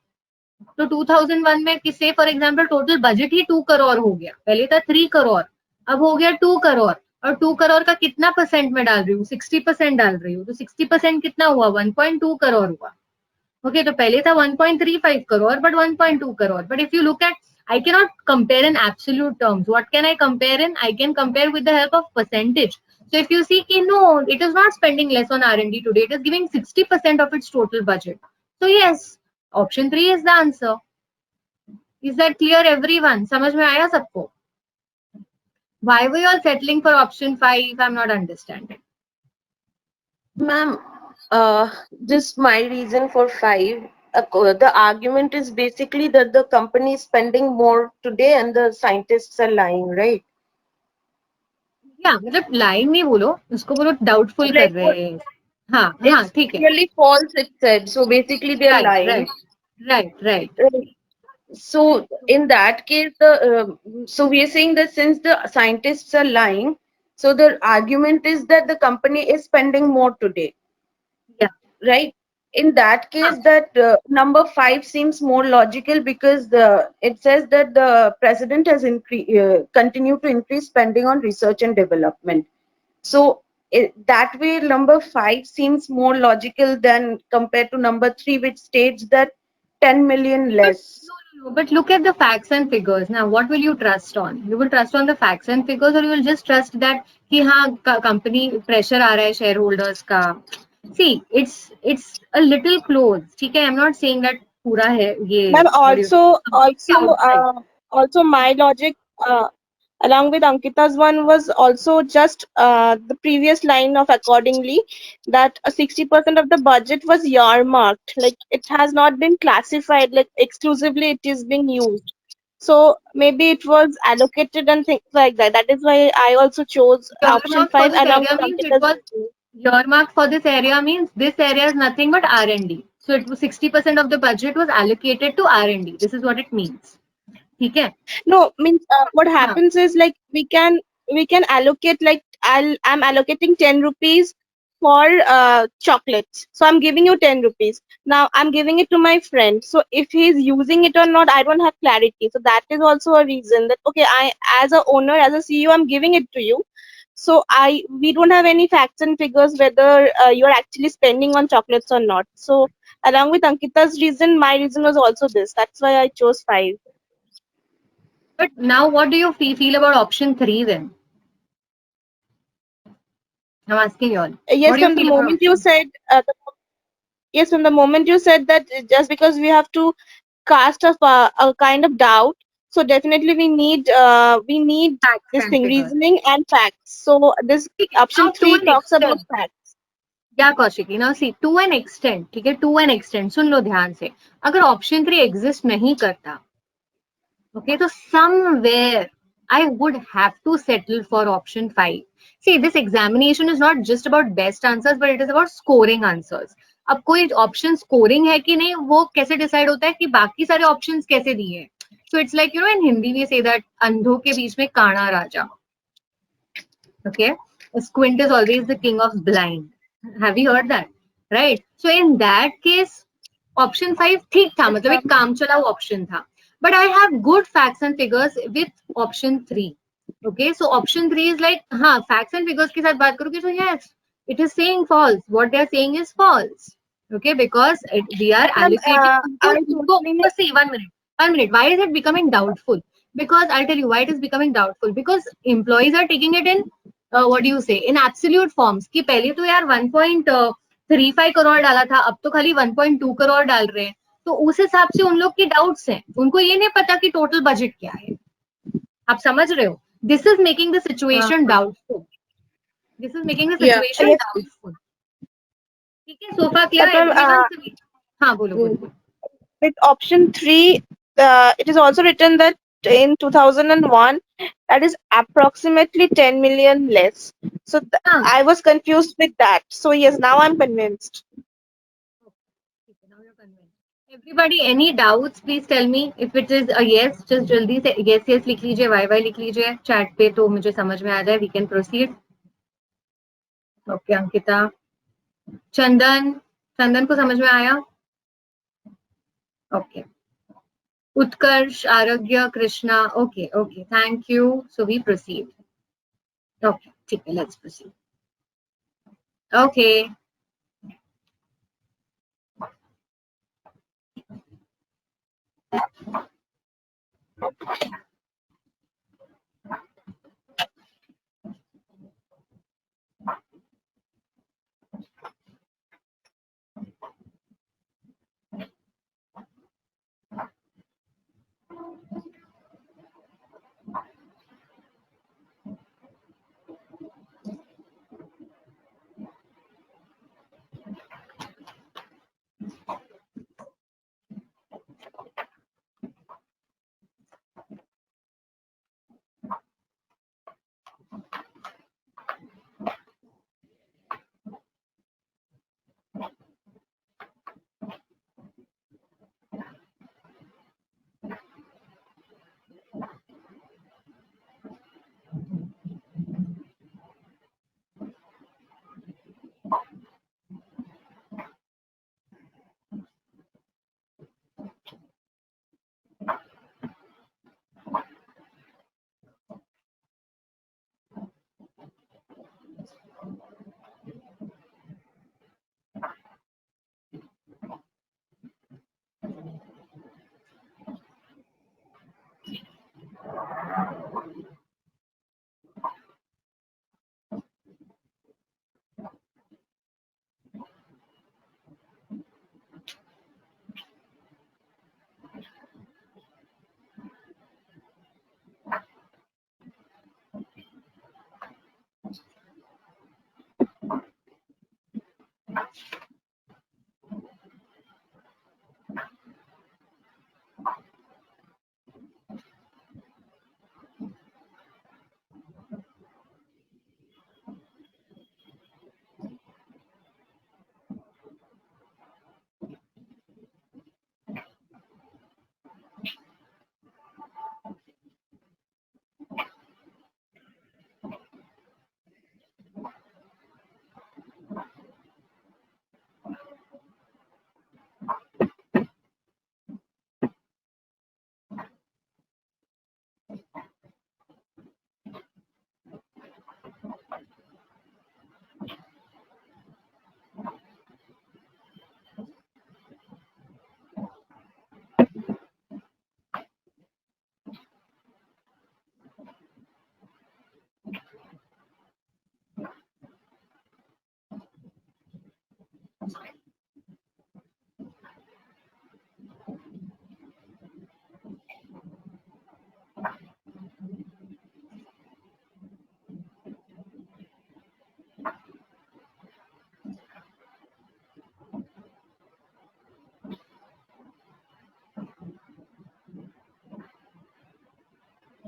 तो 2001 में किसे फॉर एग्जांपल टोटल बजट ही 2 करोड़ हो गया. पहले था 3 करोड़, अब हो गया 2 करोड़. और 2 करोड़ का कितना परसेंट में डाल रही हूँ? 60% डाल रही हूँ. तो 60% कितना हुआ? 1.2 करोड़ हुआ. ओके, तो पहले था 1.35 crore but 1.2 crore. But if you look eight, I cannot compare in absolute terms. What can I compare in? I can compare with the help of percentage. So if you see, no, it is not spending less on R&D today. It is giving 60% of its total budget. So yes, option 3 is the answer. Is that clear, everyone? समझ में आया सबको? Why were you all settling for option 5? I'm not understanding. Ma'am, just my reason for 5. The argument is basically that the company is spending more today and the scientists are lying, right? Yeah, मतलब lying नहीं बोलो, उसको बोलो doubtful कर Like रहे what हैं. हाँ, हाँ, it's ठीक है. clearly false, it said. So basically they're Right, lying. right. Right. So in that case, so we are saying that since the scientists are lying, so the argument is that the company is spending more today, Yeah. right? In that case, that number 5 seems more logical because it says that the president has continued to increase spending on research and development. So that way, number 5 seems more logical than compared to number 3, which states that 10 million less. No, but look at the facts and figures. Now, what will you trust on? You will trust on the facts and figures, or you will just trust that कि हाँ company pressure आ रहा है shareholders का. See, it's a little close. ठीक है, I'm not saying that पूरा है ये. Ma'am, What do you say? Completely outside. also my logic, along with Ankita's one, was also just the previous line of accordingly, that 60% of the budget was earmarked, like it has not been classified, like exclusively it is being used. So maybe it was allocated and things like that. That is why I also chose option Earmarked for 5 this along area with means it Ankita's. was earmarked for this area means this area is nothing but R&D. So it was 60% of the budget was allocated to R&D. This is what it means. ठीक है? No, means what हाँ. happens is like we can allocate, like I'm allocating 10 rupees for chocolates. So I'm giving you 10 rupees. Now I'm giving it to my friend. So if he's using it or not, I don't have clarity. So that is also a reason that okay, I as a owner, as a CEO, I'm giving it to you. So we don't have any facts and figures whether you're actually spending on chocolates or not. So along with Ankita's reason, my reason was also this. That's why I chose 5. But now what do you feel about option 3 then? I'm asking you all. What Yes, do you from the feel about moment you option? said yes, from the moment you said that just because we have to cast a kind of doubt, so definitely we need Facts this and thing, figures. reasoning and facts. So this ठीक है. Now option to 3 an talks about extent. facts. क्या Kaushiki? Now see, to an extent, ठीक है, to an extent, सुन लो ध्यान से. अगर option 3 exist नहीं करता, okay, so somewhere I would have to settle for option 5. See, this examination is not just about best answers, but it is about scoring answers. अब कोई option scoring है कि नहीं वो कैसे डिसाइड होता है कि बाकी सारे ऑप्शंस कैसे दिए हैं. So it's like, in Hindi we say that अंधों के बीच में काना राजा. Okay, a squint is always the king of blind. Have you heard that? Right. So in that case, option 5 ठीक था, मतलब एक काम चलाऊ ऑप्शन था. But I have good facts and figures with option 3. Okay, so option 3 is like, हाँ, facts and figures के साथ बात करोगे, so yes, it is saying false. What they are saying is false. Okay, because we are Ma'am, allocating I उनको totally see 1 minute. 1 minute. Why is it becoming doubtful? Because I'll tell you why it is becoming doubtful. Because employees are taking it in what do you say, in absolute forms. कि पहले तो यार 1.35 करोड़ डाला था, अब तो खाली 1.2 करोड़ डाल रहे हैं. तो उस हिसाब से उन लोग की डाउट्स हैं. उनको ये नहीं पता कि टोटल बजट क्या है. आप समझ रहे हो? This is making the situation doubtful. This is making the Yeah. Situation yes, doubtful. ठीक है, sofa but clear, ma'am, everyone. हाँ, बोलो बोलो. with option 3, it is also written that in 2001, that is approximately 10 million less. So हाँ. I was confused with that. So yes, now I'm convinced. Now you're convinced. Everybody, any doubts, please tell me. If it is a yes, just जल्दी से yes yes लिख लीजिए, y लिख लीजिए chat पे, तो मुझे समझ में आ जाए. We can proceed. Okay, Ankita. चंदन को समझ में आया? Okay. उत्कर्ष, आरोग्य, Krishna. Okay, okay. Thank you. So we proceed. Okay, ठीक है, let's proceed. Okay.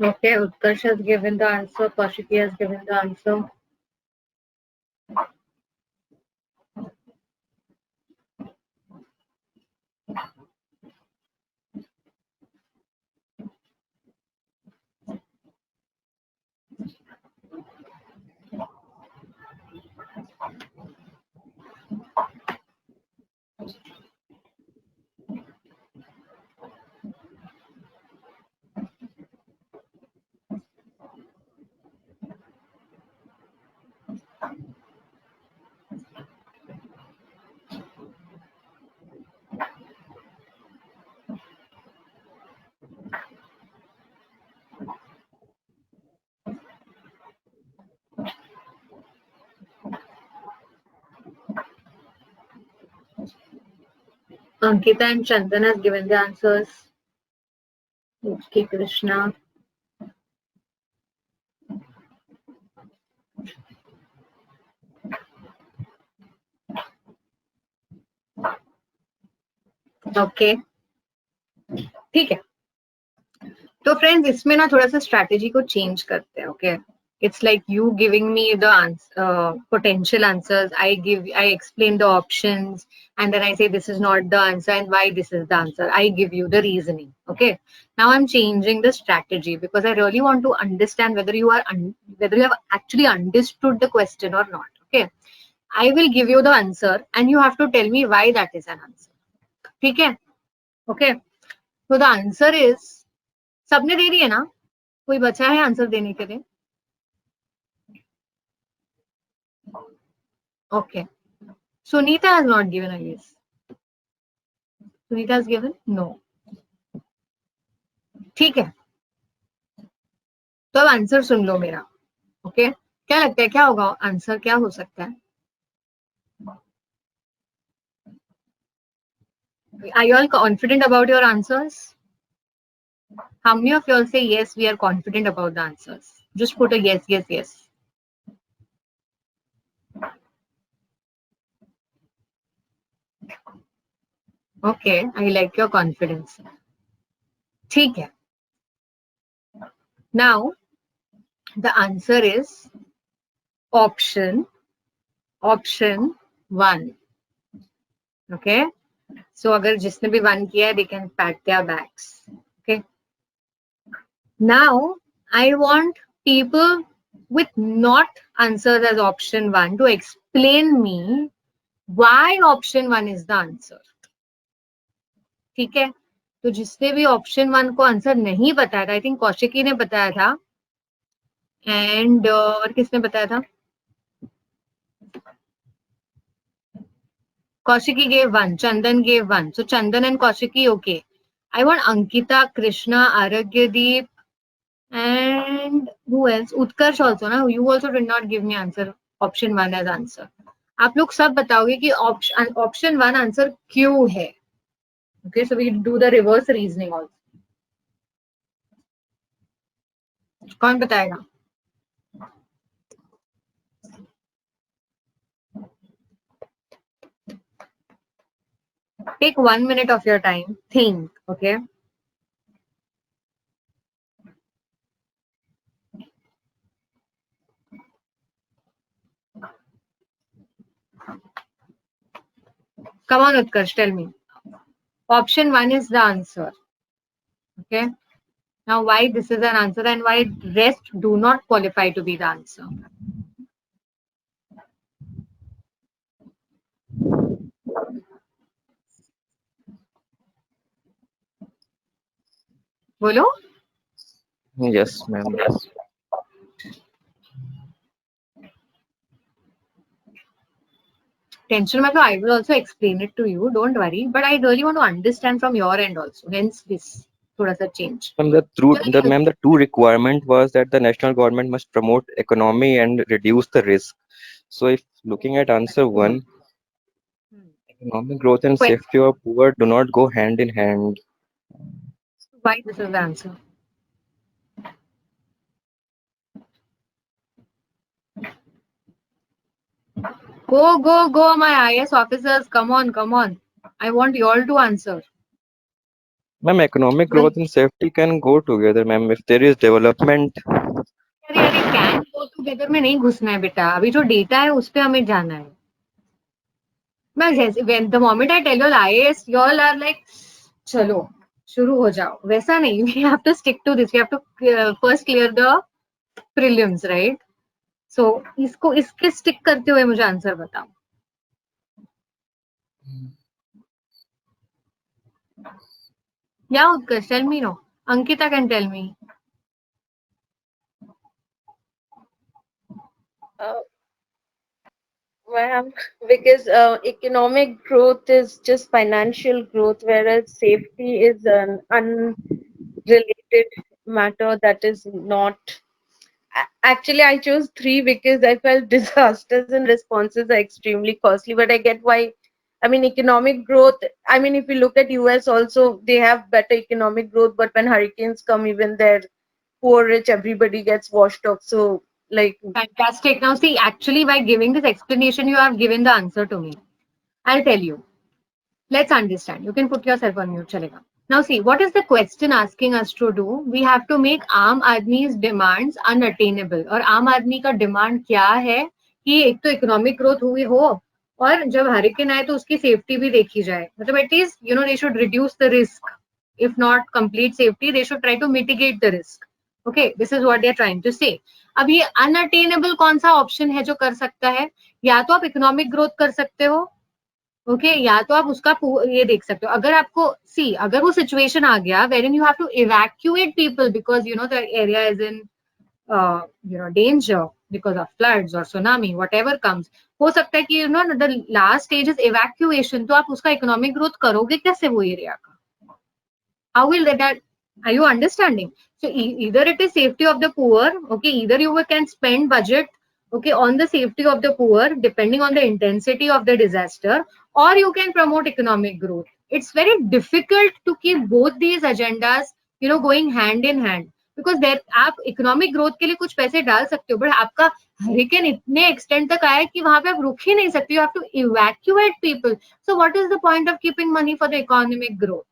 Okay, Utkarsh has given the answer. Kaushiki has given the answer. Ankita and Chandan has given the answers. Okay, Krishna. Okay. ठीक है. तो friends इसमें ना थोड़ा सा strategy को चेंज करते हैं. Okay, it's like you giving me the potential answers. I explain the options, and then I say this is not the answer and why this is the answer. I give you the reasoning. Okay, now I'm changing the strategy because I really want to understand whether you are whether you have actually understood the question or not. Okay, I will give you the answer and you have to tell me why that is an answer. ठीक है? Okay, so the answer is, सबने दे दिए ना? कोई बचा है answer देने के लिए? Okay. Sunita has not given a yes. Sunita has given no. ठीक है. तो अब आंसर सुन लो मेरा. ओके, क्या लगता है क्या होगा आंसर, क्या हो सकता है? Are you all confident about your answers? How many of you all say yes, we are confident about the answers? Just put a yes, yes, yes. Okay, I like your confidence. ठीक है. Now, the answer is option 1. Okay. So अगर जिसने भी 1 किया है, they can pat their backs. Okay. Now, I want people with not answers as option 1 to explain me why option 1 is the answer. ठीक है. तो जिसने भी option 1 को आंसर नहीं बताया था, I think कौशिकी ने बताया था, and और किसने बताया था? Kaushiki gave 1, Chandan gave 1. So Chandan and Kaushiki, okay. I want Ankita, Krishna, Aragyadeep, and who else? Utkarsh also, na? You also did not give me answer, option 1 as answer. आप लोग सब बताओगे कि option 1 answer क्यों है? Okay, so we do the reverse reasoning also. कौन बताएगा? Take 1 minute of your time. Think, okay? Come on, Utkarsh, tell me. Option 1 is the answer. Okay? Now, why this is an answer and why rest do not qualify to be the answer? बोलो. Yes, ma'am. Tension matter, I will also explain it to you. Don't worry. But I really want to understand from your end also. Hence this thoda sa change. Ma'am, the two requirement was that the national government must promote economy and reduce the risk. So if looking at answer 1, economic growth and Wait. safety of poor do not go hand in hand. Why this is the answer? Go, my IS officers. Come on. I want you all to answer. Ma'am, economic growth and safety can go together, ma'am. If there is development, अरे अरे can go together में नहीं घुसना है बेटा, अभी जो data है उस पे हमें जाना है. मैं जैसे when the moment I tell you all IAS, you all are like चलो शुरू हो जाओ, वैसा नहीं. We have to stick to this. We have to first clear the prelims, right? So इसको इसके स्टिक करते हुए मुझे आंसर बताओ. Yeah, Utkarsh, tell me no. Ankita can tell me. Ma'am, because economic growth is just financial growth, whereas safety is an unrelated matter that is not. Actually, I chose three because I felt disasters and responses are extremely costly. But I get why. I mean, economic growth. I mean, if you look at US also, they have better economic growth. But when hurricanes come, even their poor, rich, everybody gets washed off. So, like, Fantastic. Now see, actually by giving this explanation, you have given the answer to me. I'll tell you. Let's understand. You can put yourself on mute, chalega. Now see, what is the question asking us to do? We have to make आम आदमी's demands unattainable. और आम आदमी का demand क्या है कि एक तो इकोनॉमिक ग्रोथ हुई हो और जब हरिकेन आए तो उसकी सेफ्टी भी देखी जाए. मतलब at least they should reduce the risk. If not complete safety, they should try to mitigate the risk. Okay, this is what they are trying to say. अब ये unattainable कौन सा ऑप्शन है जो कर सकता है? या तो आप इकोनॉमिक ग्रोथ कर सकते हो, ओके या तो आप उसका ये देख सकते हो. अगर आपको सी अगर वो सिचुएशन आ गया wherein you have to evacuate people because the area is in danger because of floods or tsunami whatever comes, हो सकता है कि the last stage is evacuation, तो आप उसका इकोनॉमिक ग्रोथ करोगे कैसे वो एरिया का? How will that are you understanding? So either it is safety of the poor, okay, either you can spend budget, okay, on the safety of the poor depending on the intensity of the disaster, or you can promote economic growth. It's very difficult to keep both these agendas going hand in hand, because there आप economic growth के लिए कुछ पैसे डाल सकते हो, but आपका hurricane इतने एक्सटेंड तक आया है कि वहां पे आप रुक ही नहीं सकते. You have to evacuate people. So what is the point of keeping money for the economic growth?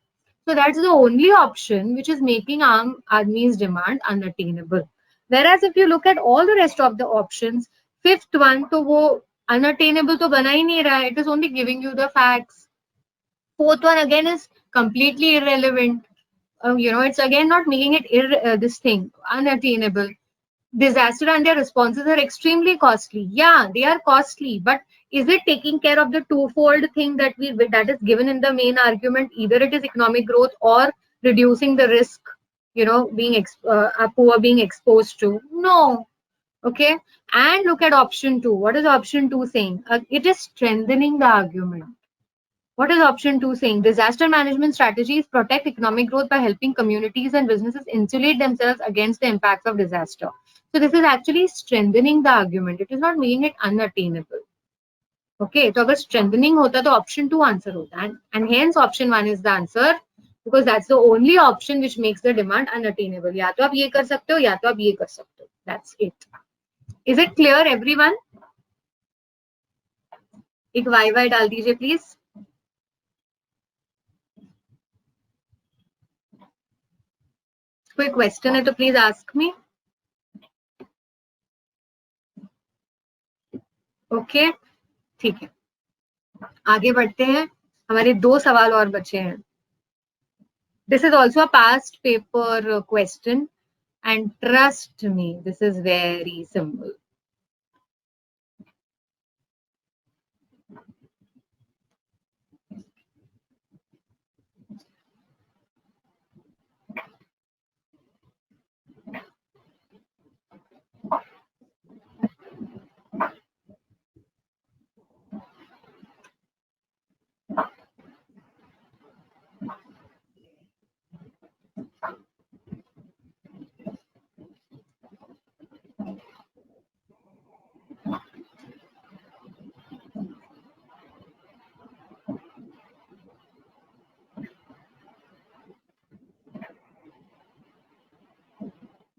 So that's the only option which is making Aam Aadmi's demand unattainable. Whereas if you look at all the rest of the options, fifth one तो वो unattainable तो बना ही नहीं रहा है. It is only giving you the facts. Fourth one again is completely irrelevant. It's again not making it this thing unattainable. Disaster and their responses are extremely costly. Yeah, they are costly, but is it taking care of the twofold thing that is given in the main argument? Either it is economic growth or reducing the risk, being poor being exposed to. No. Okay. And look at option 2. What is option 2 saying? It is strengthening the argument. What is option 2 saying? Disaster management strategies protect economic growth by helping communities and businesses insulate themselves against the impacts of disaster. So this is actually strengthening the argument. It is not making it unattainable. Okay, so अगर strengthening होता तो option 2 answer होता, and hence option 1 is the answer, because that's the only option which makes the demand unattainable. या तो आप ये कर सकते हो या तो आप ये कर सकते हो. That's it. Is it clear everyone? एक Y डाल दीजिए please. कोई क्वेश्चन है तो प्लीज आस्क मी. ओके, ठीक है, आगे बढ़ते हैं. हमारे 2 सवाल और बचे हैं. This is also a past paper question and trust me this is very simple.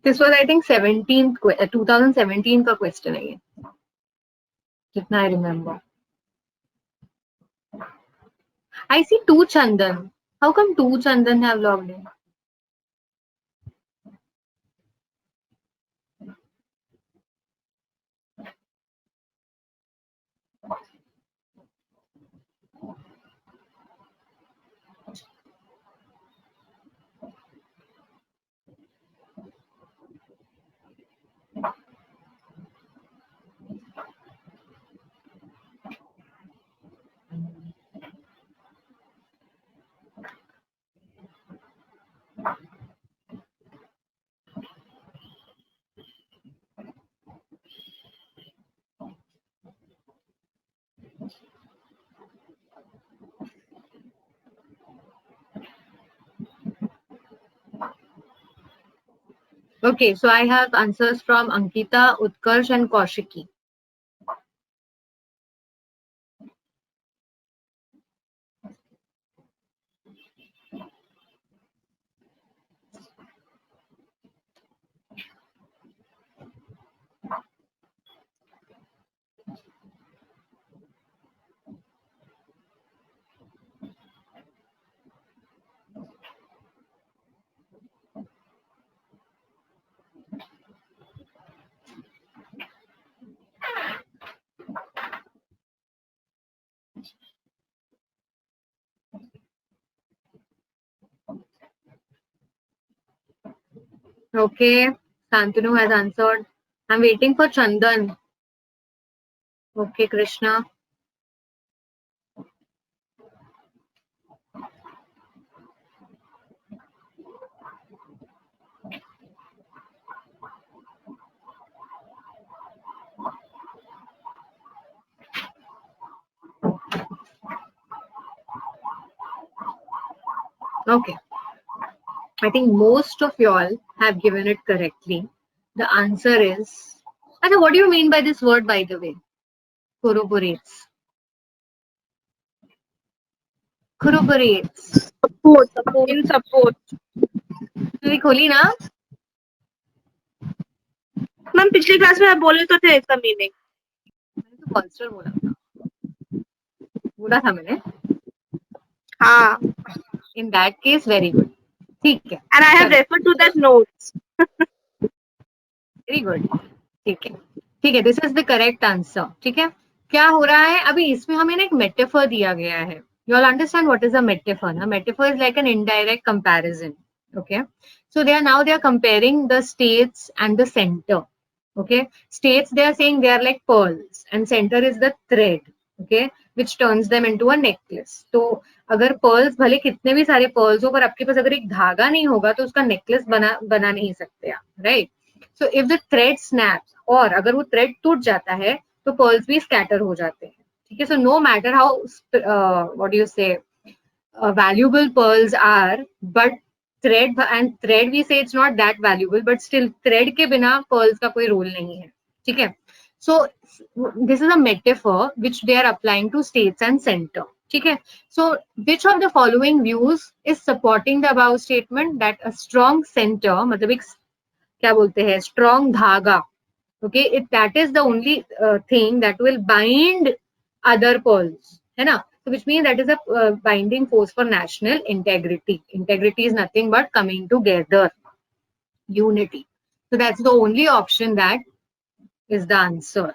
This was, I think, 2017 का क्वेश्चन है ये, जितना I remember. I see 2 Chandan. How come two Chandan have logged in? Okay, so I have answers from Ankita, Utkarsh, and Kaushiki. Okay, Santanu has answered. I'm waiting for Chandan. Okay, Krishna. Okay, I think most of y'all have given it correctly. The answer is. Achha, what do you mean by this word, by the way? Corroborates. Corroborates. Support, in support. तूने खोली ना? Ma'am पिछली class में आप बोले तो थे इसका मीनिंग. मैंने तो पॉल्स्टर बोला था. बोला था मैंने. हाँ. In that case, very good. ठीक है. And I have चलो. referred to that notes. Very good. ठीक है. ठीक है. This is the correct answer. ठीक है. क्या हो रहा है अभी इसमें हमें ना एक मेटाफर दिया गया है. You all understand what is a metaphor? A metaphor is like an indirect comparison. Okay. So they are comparing the states and the center. Okay. States, they are saying they are like pearls and center is the thread. Okay. Which turns them into a necklace. तो अगर pearls भले कितने भी सारे pearls हो पर आपके पास अगर एक धागा नहीं होगा तो उसका necklace बना नहीं सकते आप. Right. So if the thread snaps और अगर वो thread टूट जाता है तो pearls भी scatter हो जाते हैं. ठीक है. So no matter how what do you say valuable pearls are, but thread we say it's not that valuable, but still thread के बिना pearls का कोई रोल नहीं है. ठीक है. So this is a metaphor which they are applying to states and center. ठीक है. So which of the following views is supporting the above statement that a strong center मतलब एक क्या बोलते हैं strong धागा. Okay, if that is the only thing that will bind other pearls, है ना? So which means that is a binding force for national integrity. Integrity is nothing but coming together, unity. So that's the only option that is the answer.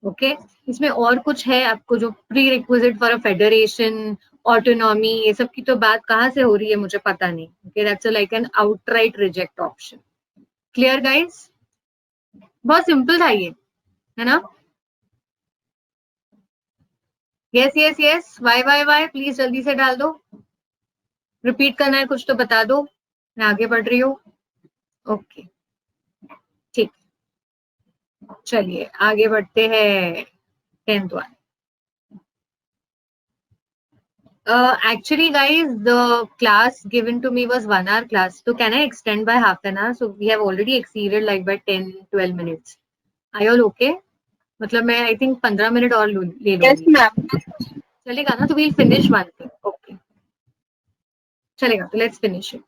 Okay, इसमें और कुछ है आपको जो prerequisite for a federation, autonomy, ये सब की तो बात कहाँ से हो रही है मुझे पता नहीं. Okay, that's like an outright reject option. Clear guys? बहुत सिंपल था ये, है ना? Yes yes yes. वाई प्लीज जल्दी से डाल दो. रिपीट करना है कुछ तो बता दो, मैं आगे बढ़ रही हूँ. ओके ठीक, चलिए आगे बढ़ते हैं. 10th one. Actually guys, the class given to me was 1 hour class, so can I extend by half an hour? So we have already exceeded like by 10-12 minutes. Are you all okay? मतलब मैं I think 15 minute और ले Yes, लूंगी. ma'am. चलेगा ना? तो we'll finish one thing. Okay, चलेगा. तो let's finish it.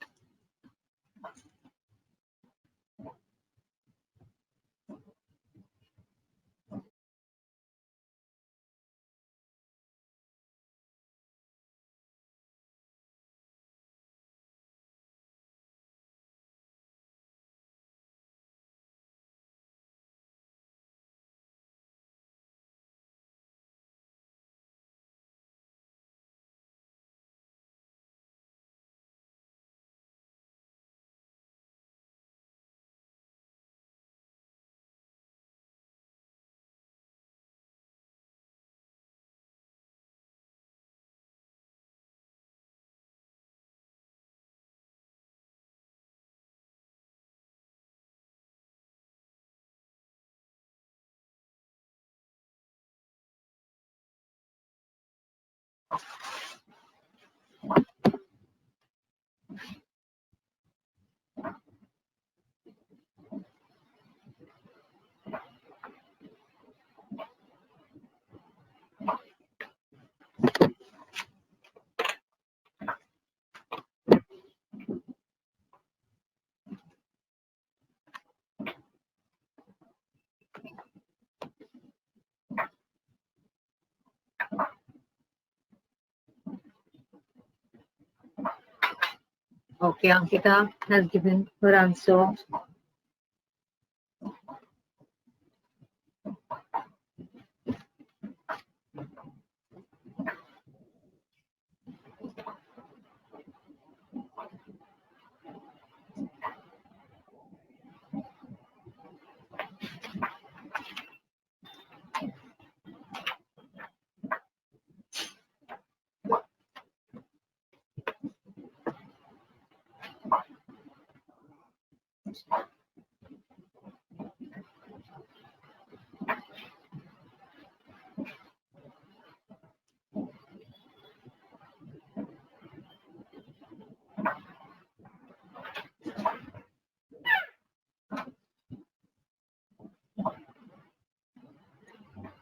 Okay, Ankita has given her answer.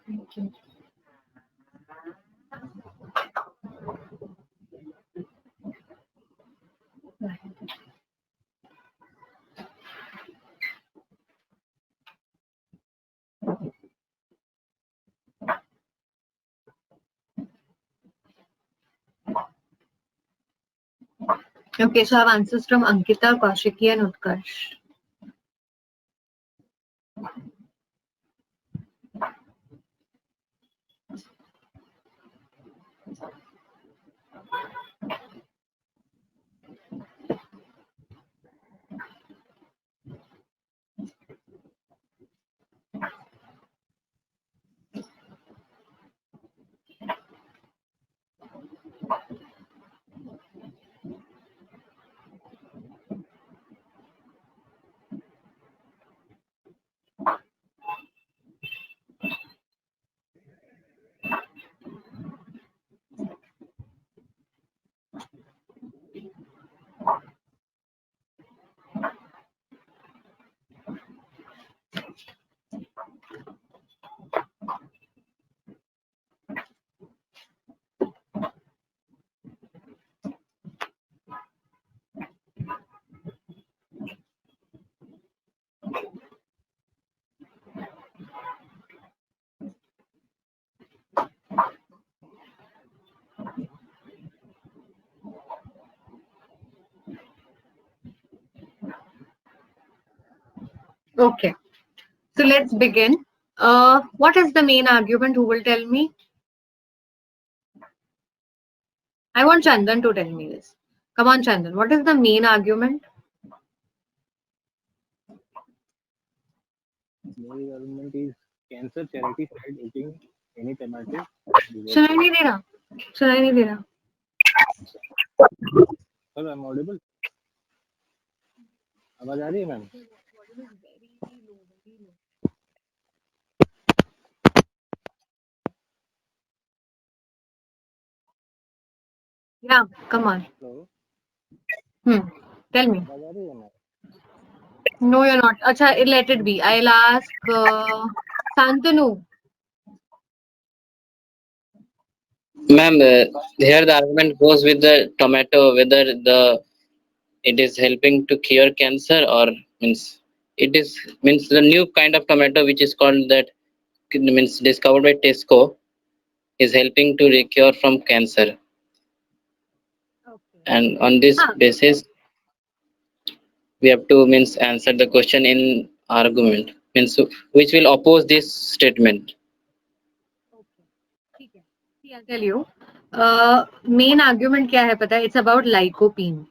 Thank you. Okay, so I have answers from Ankita, Kaushiki, and Utkarsh. Okay, so let's begin. What is the main argument? Who will tell me? I want Chandan to tell me this. Come on, Chandan. What is the main argument? Main argument is cancer charity side eating any tomato. सुनाई नहीं दे रहा. सुनाई नहीं दे रहा. Sir, I'm audible. आवाज आ रही है ma'am? Yeah, come on. Hello. Tell me. आवाज आ रही है ma'am? No, you're not. Acha, let it be. I'll ask Santanu. Ma'am, here the argument goes with the tomato, whether it is helping to cure cancer or means the new kind of tomato which is called that means discovered by Tesco is helping to cure from cancer. Okay. And on this basis, we have to means answer the question in argument means which will oppose this statement. ठीक है. See, I'll tell you. Main argument क्या है पता है? It's about lycopene.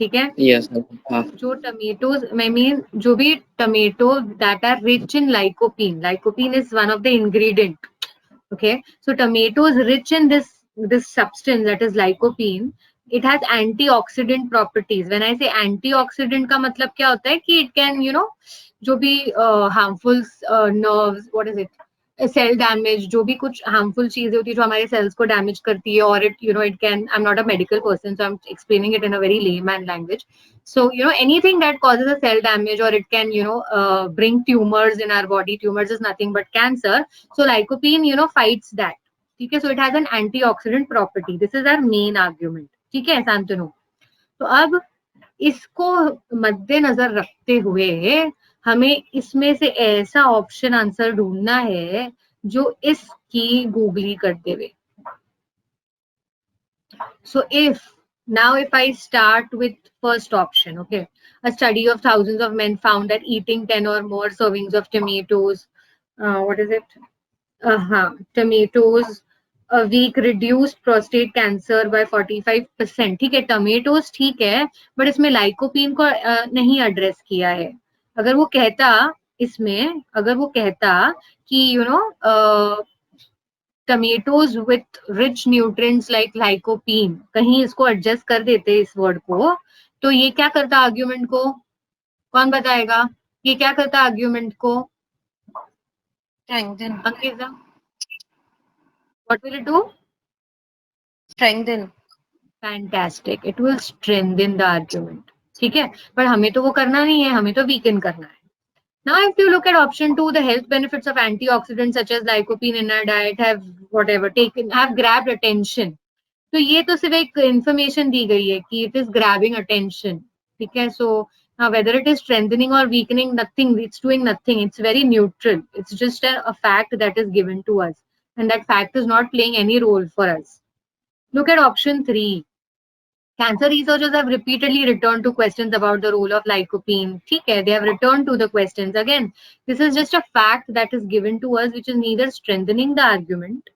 ठीक है? Yes. जो tomatoes, I mean, जो भी tomatoes that are rich in lycopene. Lycopene is one of the ingredient. Okay, so tomatoes rich in this substance that is lycopene. It has antioxidant properties. When I say antioxidant का मतलब क्या होता है कि it can, जो भी harmful nerves, what is it? Cell damage, जो भी कुछ हार्मफुल चीजें होती है जो हमारे सेल्स को डैमेज करती है, और it it can, I am not a medical person so I am explaining it in a very layman language. So anything that causes a cell damage, or it can bring tumors in our body. Tumors is nothing but cancer. So lycopene fights that. ठीक है, so it has an antioxidant property. This is our main argument. ठीक है शांतनु. तो अब इसको मद्देनजर रखते हुए हमें इसमें से ऐसा ऑप्शन आंसर ढूंढना है जो इसकी गूगली करते हुए. So if I start with first option, okay, a study of thousands of men found that eating 10 or more servings of tomatoes, what is it? Tomatoes a week reduced prostate cancer by 45%. ठीक है, tomatoes ठीक है, but इसमें lycopene को नहीं address किया है. अगर वो कहता कि tomatoes with rich nutrients like lycopene, कहीं इसको एडजस्ट कर देते इस वर्ड को, तो ये क्या करता आर्ग्यूमेंट को? कौन बताएगा ये क्या करता आर्ग्यूमेंट को? Strengthen. Ankita, what will it do? Strengthen. Fantastic, it will strengthen the argument. ठीक है, पर हमें तो वो करना नहीं है, हमें तो वीकन करना है. Now, if you look at option 2, the health benefits of antioxidants such as lycopene in our diet have grabbed attention. तो ये तो सिर्फ एक इंफॉर्मेशन दी गई है कि it is grabbing attention. ठीक है, so now whether it is strengthening or weakening, nothing, it's doing nothing. It's very neutral. It's just a fact that is given to us, and that fact is not playing any role for us. Look at option 3. Cancer researchers have repeatedly returned to questions about the role of lycopene. ठीक है, they have returned to the questions. Again, this is just a fact that is given to us, which is neither strengthening the argument,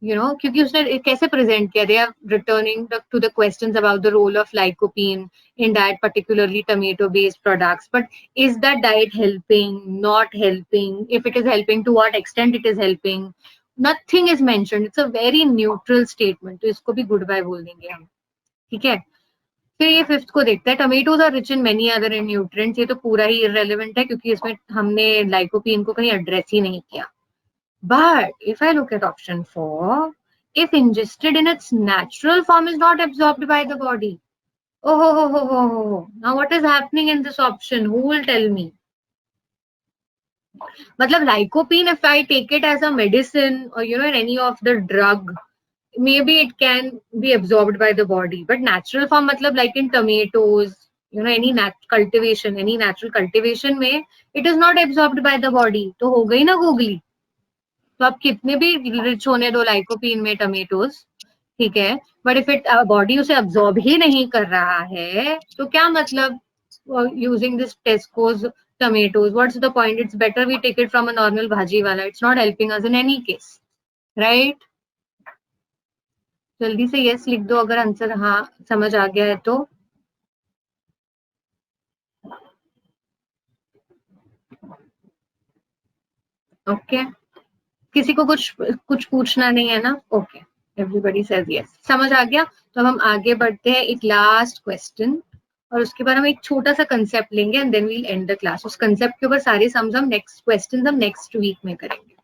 क्योंकि उसने कैसे present किया, they are returning to the questions about the role of lycopene in diet, particularly tomato-based products. But is that diet helping, not helping? If it is helping, to what extent it is helping? Nothing is mentioned. It's a very neutral statement. तो इसको भी goodbye बोल देंगे हम. ठीक है, फिर ये फिफ्थ को देखते हैं. Tomatoes are rich in many other nutrients. ये तो पूरा ही इररेलेवेंट है क्योंकि इसमें हमने लाइकोपीन को कहीं एड्रेस ही नहीं किया. But if I look at option 4, if ingested in its natural form is not absorbed by the body. Oh. Now what is happening in this option? Who will tell me? मतलब lycopene, if I take it as a medicine or in any of the drug, maybe it can be absorbed by the body, but natural form matlab like in tomatoes, any natural cultivation में it is not absorbed by the body. तो हो गई ना googly. तो आप कितने भी rich होने दो लाइकोपीन में टमेटोज, ठीक है, बट इफ इट बॉडी उसे अब्सॉर्ब ही नहीं कर रहा है तो क्या मतलब यूजिंग दिस टेस्कोज tomatoes? What's the point? It's better we take it from a normal bhaji wala. It's not helping us in any case, right? जल्दी से यस लिख दो अगर आंसर हाँ समझ आ गया है तो. ओके, किसी को कुछ पूछना नहीं है ना? Okay, everybody says yes. समझ आ गया. तो अब हम आगे बढ़ते हैं एक लास्ट क्वेश्चन, और उसके बाद हम एक छोटा सा कंसेप्ट लेंगे and then we'll end the class. उस कंसेप्ट के ऊपर सारे सम्स हम नेक्स्ट क्वेश्चंस हम नेक्स्ट वीक में करेंगे.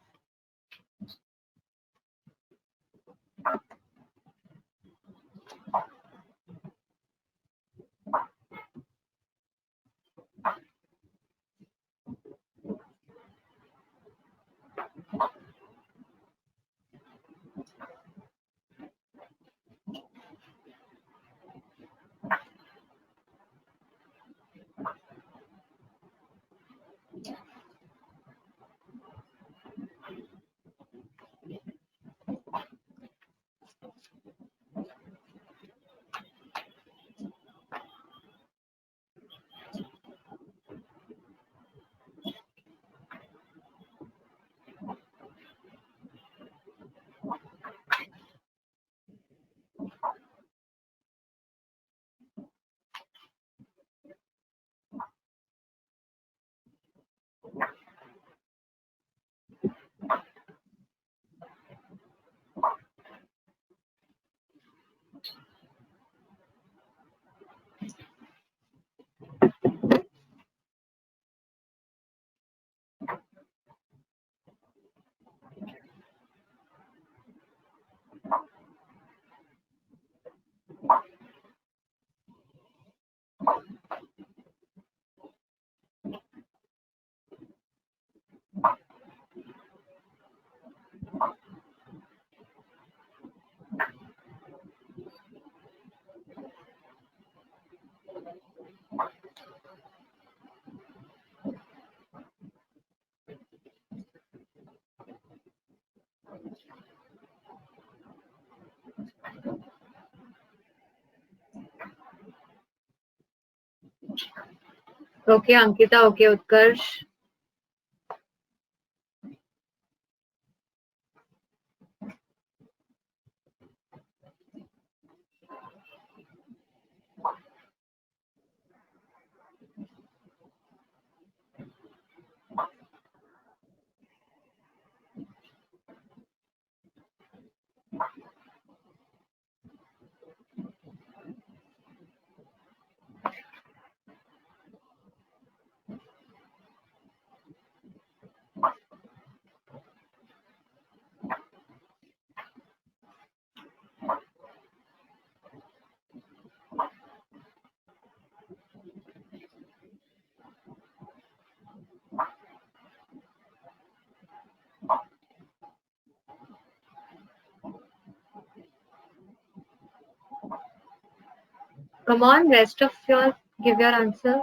Okay, Ankita. Okay, Utkarsh. Come on, rest of your give your answers.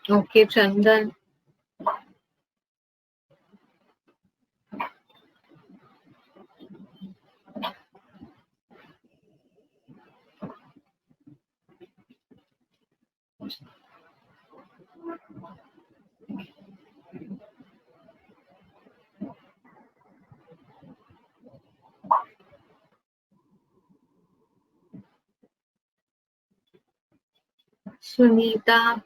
Okay, Chandan. Sunita.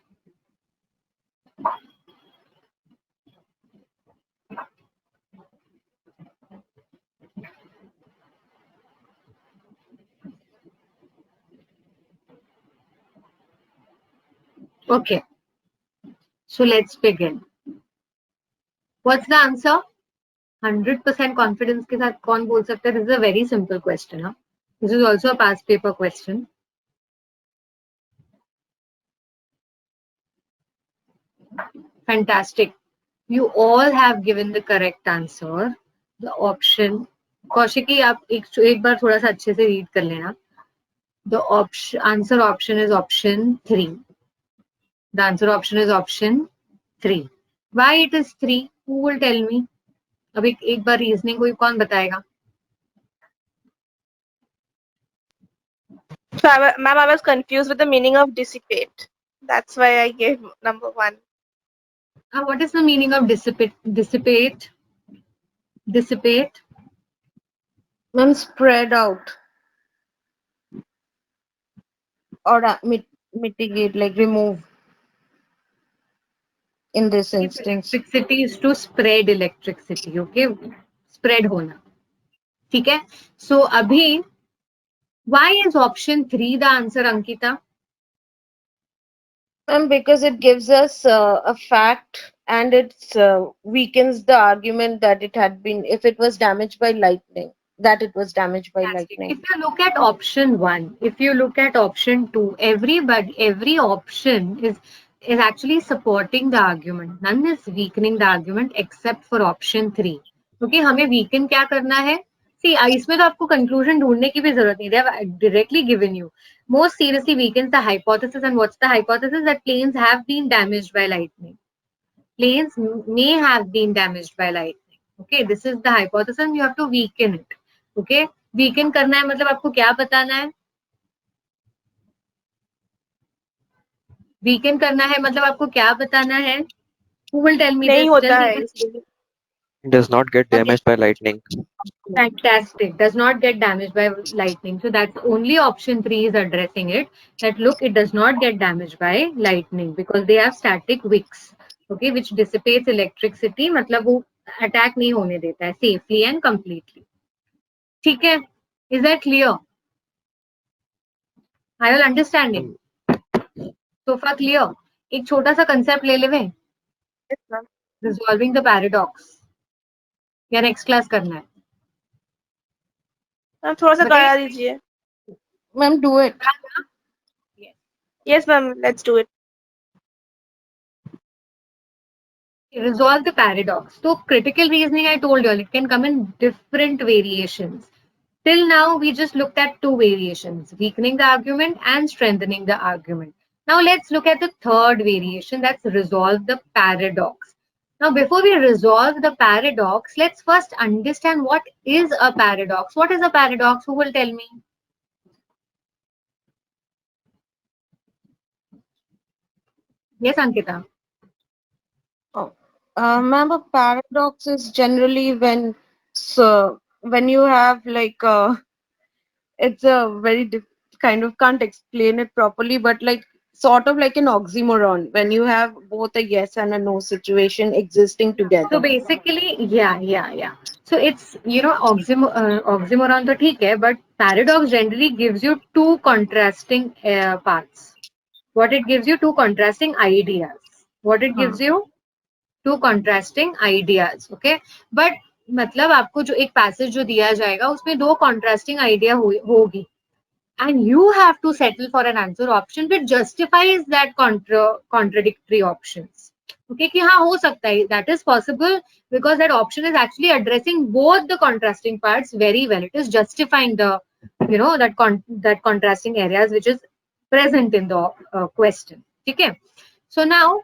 Okay, so let's begin. What's the answer? 100% confidence के साथ कौन बोल सकता है? This is a very simple question. Huh? This is also a past paper question. Fantastic. You all have given the correct answer. The option. Kaushiki आप एक बार थोड़ा सा अच्छे से read कर लेना. The answer option is option 3. The answer option is option 3. Why it is 3? Who will tell me? अब एक बार रीजनिंग कोई कौन बताएगा? So, ma'am, I was confused with the meaning of dissipate. That's why I gave number 1. What is the meaning of dissipate? Dissipate. Ma'am, spread out or mitigate, like remove in this instance. Electricity is to spread electricity. Okay, spread होना. ठीक है. So अभी, why is option 3 the answer, Ankita? Because it gives us a fact and it weakens the argument that it had been, if it was damaged by lightning, that it was damaged by lightning. If you look at option 1, if you look at option 2, every option is actually supporting the argument. None is weakening the argument except for option 3. Okay, हमें weaken क्या करना है? See, इसमें तो आपको conclusion ढूंढने की भी जरूरत नहीं. They have directly given you. Most seriously weakens the hypothesis, and what's the hypothesis? That planes have been damaged by lightning. Planes may have been damaged by lightning. Okay, this is the hypothesis, and you have to weaken it. Okay, weaken करना है मतलब आपको क्या बताना है? Weaken करना है मतलब आपको क्या बताना है? Who will tell me नहीं this? होता Tell है me this. इसलिए. Does not get damaged by lightning. Fantastic. Does not get damaged by lightning. So that's only option 3 is addressing it. That look, it does not get damaged by lightning because they have static wicks. Okay, which dissipates electricity. मतलब वो attack नहीं होने देता है safely and completely. ठीक है? Is that clear? Are you all understanding? So far clear. एक छोटा सा concept ले लेवे. Yes, ma'am. Resolving the paradox. या next class करना है. मैम थोड़ा सा बताइए. करा दीजिए. Ma'am, do it. Yes. Yes, ma'am. Let's do it. Resolve the paradox. So critical reasoning, I told you, it can come in different variations. Till now, we just looked at two variations, weakening the argument and strengthening the argument. Now let's look at the third variation, that's resolve the paradox. Now, before we resolve the paradox, let's first understand what is a paradox. What is a paradox? Who will tell me? Yes, Ankita. Oh, ma'am, a paradox is generally when you have like it's a very kind of can't explain it properly, but like sort of like an oxymoron when you have both a yes and a no situation existing So together. basically, yeah. So it's, oxymoron to theek hai, but paradox generally gives you two contrasting paths. What it gives you, two contrasting ideas. What it हाँ. gives you, two contrasting ideas. Okay, but मतलब आपको जो एक passage जो दिया जाएगा उसमें दो contrasting idea होगी, and you have to settle for an answer option which justifies that contradictory options. Okay, कि हाँ हो सकता है, that is possible because that option is actually addressing both the contrasting parts very well. It is justifying the, that contrasting areas which is present in the question. ठीक है? So now,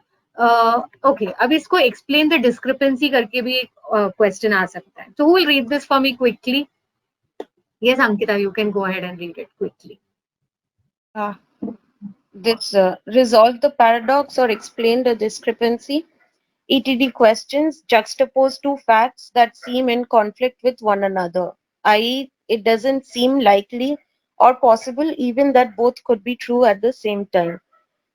okay, अब इसको explain the discrepancy करके भी एक question आ सकता है. So who will read this for me quickly? Yes, Ankita, you can go ahead and read it quickly. This resolve the paradox or explain the discrepancy. ETD questions juxtapose two facts that seem in conflict with one another, i.e., it doesn't seem likely or possible even that both could be true at the same time.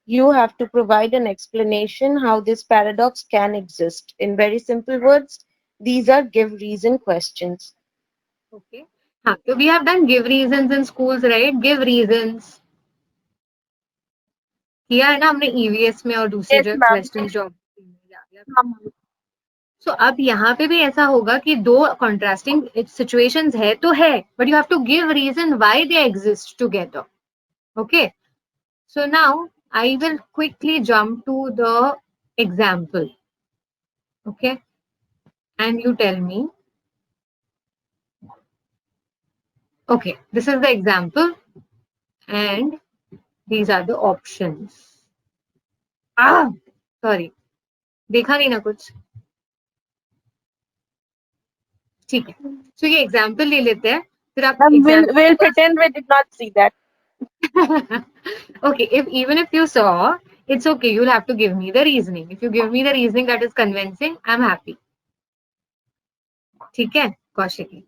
You have to provide an explanation how this paradox can exist. In very simple words, these are give reason questions. Okay. हाँ, so we have done give reasons in schools, right? Give reasons. किया है ना हमने EVS में और दूसरे Yes, जो ma'am. Question जो सो अब यहाँ पे भी ऐसा होगा कि दो कॉन्ट्रास्टिंग सिचुएशंस है तो है, but you have to give reason why they exist together. Okay, so now I will quickly jump to the example. Okay, and you tell me. Okay, this is the example and these are the options. Sorry, देखा नहीं ना कुछ. ठीक है, so ये example ले लेते हैं, फिर आप Ma'am, example we'll pretend we did not see that. okay, even if you saw, it's okay, you'll have to give me the reasoning. If you give me the reasoning that is convincing, I'm happy. ठीक है कौशिकी?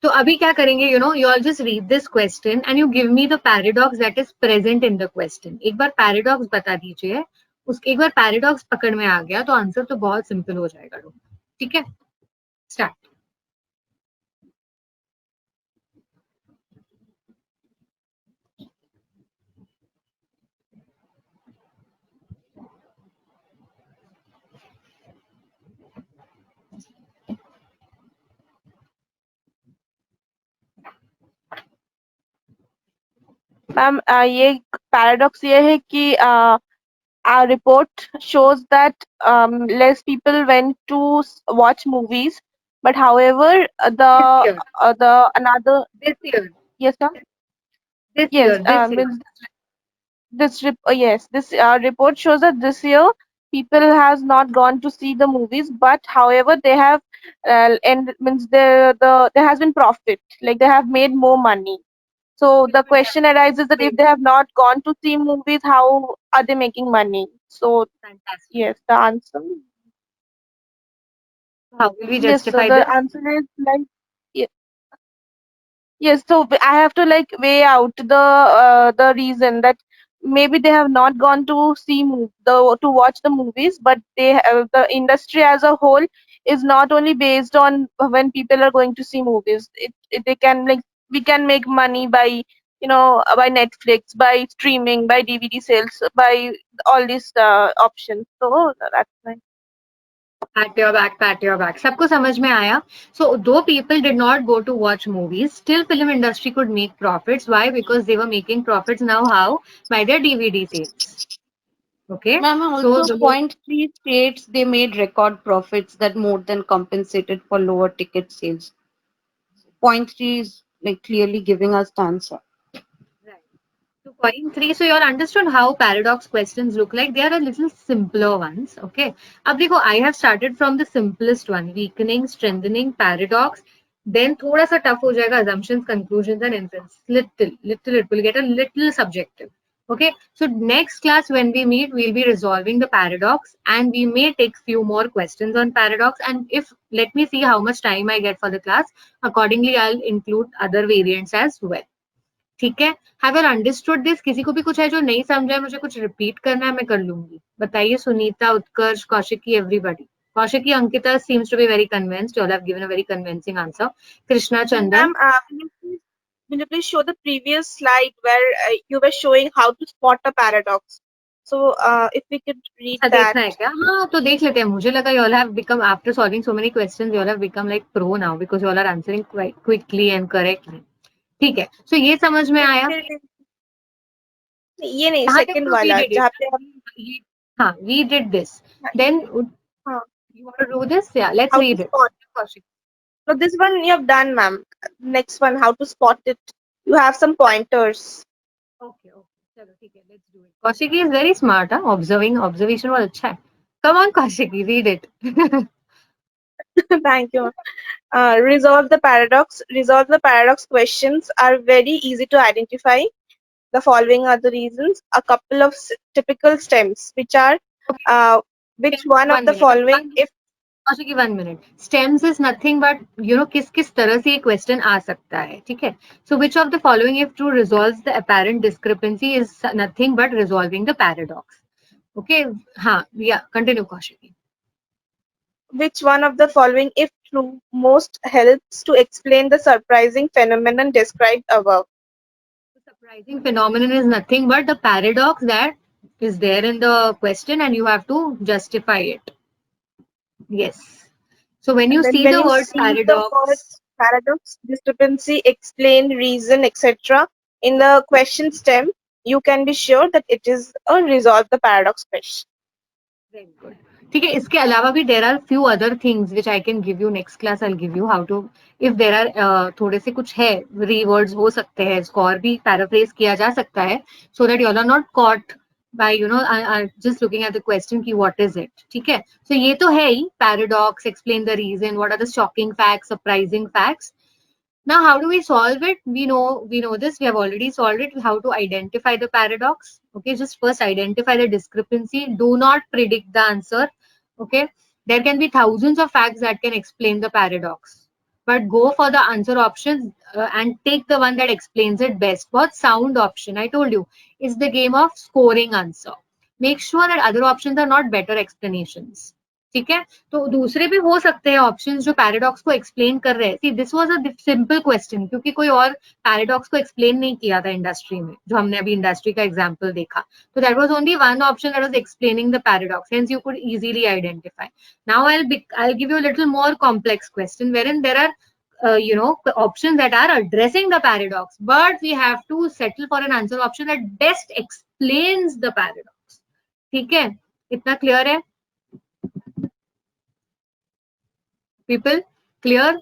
तो अभी क्या करेंगे, you all just read this question and you give me the paradox that is present in the question. एक बार paradox बता दीजिए, उसके एक बार paradox पकड़ में आ गया तो आंसर तो बहुत सिंपल हो जाएगा. ठीक है, स्टार्ट. Ma'am, ये paradox ये है कि our report shows that less people went to watch movies, but however This year, the another this year, yes ma'am this yes year, this year. means this report shows that this year people has not gone to see the movies, but however they have and means there has been profit, like they have made more money. So the question arises that if they have not gone to see movies, how are they making money? So Fantastic. yes, the answer. How will we Yes, so justify the this? answer is like yes. So I have to like weigh out the reason that maybe they have not gone to see to watch the movies, but the industry as a whole is not only based on when people are going to see movies. They can like we can make money by by Netflix, by streaming, by DVD sales, by all these options. So that's why. Pat your back, pat your back. सबको समझ में आया? So though people did not go to watch movies, still film industry could make profits. Why? Because they were making profits now. How? By their DVD sales. Okay. Ma'am, So also the point 3 states they made record profits that more than compensated for lower ticket sales. Point 3 is like clearly giving us the answer. right. So point 3. So you all understood how paradox questions look like. They are a little simpler ones. Okay. अब देखो, I have started from the simplest one: weakening, strengthening, paradox. Then थोड़ा सा tough हो जाएगा assumptions, conclusions, and inference. Little, it will get a little subjective. Okay. So next class when we meet, we'll be resolving the paradox, and we may take few more questions on paradox. And if let me see how much time I get for the class. Accordingly, I'll include other variants as well. ठीक है. Have you understood this? किसी को भी कुछ है जो नहीं समझा है, मुझे कुछ रिपीट करना है, मैं कर लूंगी. बताइए. Sunita, Utkarsh, Kaushiki, everybody. Kaushiki, Ankita seems to be very convinced. You all have given a very convincing answer. Krishna, Chandan. Ma'am, will you please show the previous slide where you were showing how to spot a paradox? So if we could read अच्छा, that. देखना है क्या? हाँ, तो देख लेते हैं. मुझे लगा you all have become, after solving so many questions, you all have become like pro now because you all are answering quite quickly and correctly. ठीक है. So ये समझ में आया. ये नहीं, यहाँ तक सेकंड तो वाला we did it. जहाँ पे हम हाँ, we did this. Then हाँ, you want to do this? Yeah, let's how read to it. spot. So this one you have done, ma'am. Next one, how to spot it. You have some pointers. Okay, चलो ठीक है, let's do it. Kaushiki is very smart, huh? Observation was अच्छा है. Come on, Kaushiki, read it. Thank you. Resolve the paradox. Resolve the paradox questions are very easy to identify. The following are the reasons. A couple of typical stems, which are which one of the following, if Kaushiki, 1 minute. Stems is nothing but, you know, किस तरह से ये question आ सकता है, ठीक है? So which of the following, if true, resolves the apparent discrepancy is nothing but resolving the paradox. Okay, हाँ, yeah, continue, Kaushiki. which one of the following, if true, most helps to explain the surprising phenomenon described above? The surprising phenomenon is nothing but the paradox that is there in the question and you have to justify it. Yes. So when you And then see when the you word see the paradox, words paradox, discrepancy, explain, reason, etc. in the question stem, you can be sure that it is a resolve the paradox question. very good. ठीक है. इसके अलावा भी there are few other things which I can give you next class. I'll give you how to, if there are थोड़े से कुछ है rewords हो सकते हैं, इसको और भी paraphrase किया जा सकता है, so that you all are not caught by, you know, just looking at the question ki what is it. ठीक है. So ये तो है ही, paradox, explain the reason, what are the shocking facts, surprising facts. Now, how do we solve it? We know this. We have already solved it. How to identify the paradox? Okay, just first identify the discrepancy. Do not predict the answer. Okay, there can be thousands of facts that can explain the paradox, but go for the answer options and take the one that explains it best. What sound option? I told you is the game of scoring answer. Make sure that other options are not better explanations. ठीक है. तो दूसरे भी हो सकते हैं options जो paradox को एक्सप्लेन कर रहे हैं. See this was a simple question क्योंकि कोई और पैराडॉक्स को एक्सप्लेन नहीं किया था इंडस्ट्री में, जो हमने अभी इंडस्ट्री का एग्जांपल देखा. तो that was only one option that was explaining the paradox, hence you could easily identify. Now I'll give you a little more complex question wherein there are you know, options that are addressing the paradox, but we have to settle for an answer option that best explains the paradox. ठीक है, इतना clear है people? Clear?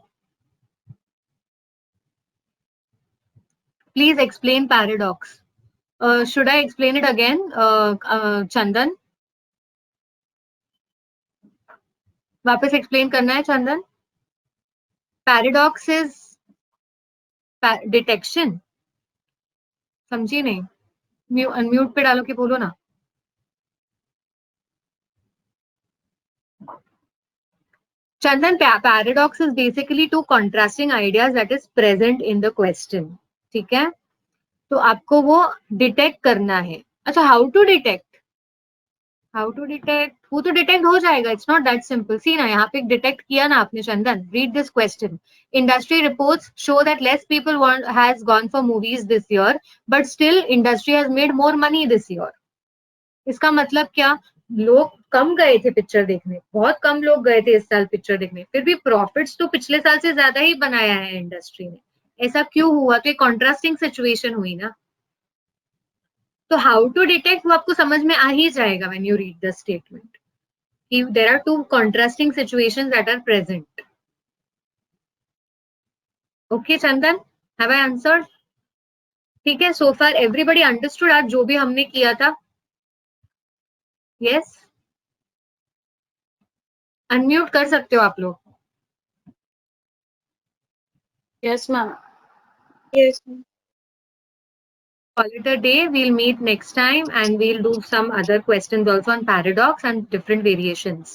Please explain paradox. Should I explain it again, Chandan? वापस explain करना है चंदन? Paradox is detection. समझी नहीं? Unmute पे डालो के बोलो ना. Chandan, paradox is basically two contrasting ideas that is present in the question. ठीक है? तो आपको वो डिटेक्ट करना है. अच्छा, हाउ टू डिटेक्ट? वो तो डिटेक्ट हो जाएगा. It's not that simple. See ना, यहाँ पे डिटेक्ट किया ना आपने Chandan. Read this question. Industry reports show that less people has gone for movies this year, but still industry has made more money this year. इसका मतलब क्या? लोग कम गए थे पिक्चर देखने, बहुत कम लोग गए थे इस साल पिक्चर देखने, फिर भी प्रॉफिट्स तो पिछले साल से ज्यादा ही बनाया है इंडस्ट्री ने। ऐसा क्यों हुआ? तो कॉन्ट्रास्टिंग सिचुएशन हुई ना। तो हाउ टू डिटेक्ट वो आपको समझ में आ ही जाएगा when you read the statement कि there are two contrasting situations that are present. Okay Chandan, have I answered? ठीक है, सो फार एवरीबॉडी अंडरस्टूड आज जो भी हमने किया था? यस, अनम्यूट कर सकते हो आप लोग। Yes, ma'am. Yes. Call it a day. We'll meet next time and we'll do some other questions also on paradox and different variations.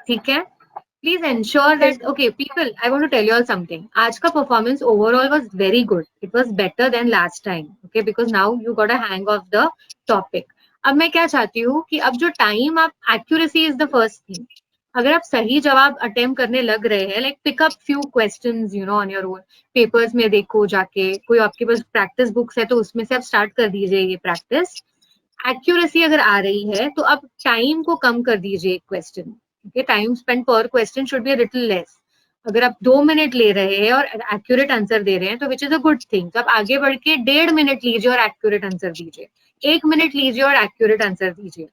ठीक है? Please ensure that, okay, people, I want to tell you all something. आज का performance overall was very good. It was better than last time. Okay, because now you got a hang of the topic. अब मैं क्या चाहती हूँ कि अब जो टाइम आप, accuracy is the first thing. अगर आप सही जवाब अटेम्प्ट करने लग रहे हैं, like pick up few questions you know on your own, papers में देखो जाके, कोई आपके पास प्रैक्टिस बुक्स है तो उसमें से आप स्टार्ट कर दीजिए ये प्रैक्टिस। एक्यूरेसी अगर आ रही है तो आप टाइम को कम कर दीजिए एक क्वेश्चन। ओके, टाइम स्पेंड पर question should be a little less. अगर आप 2 मिनट ले रहे हैं और एक्यूरेट आंसर दे रहे हैं तो which is a good thing, तो आप आगे बढ़ के 1.5 मिनट लीजिए और एक्यूरेट आंसर दीजिए, 1 मिनट लीजिए और एक्यूरेट आंसर दीजिए।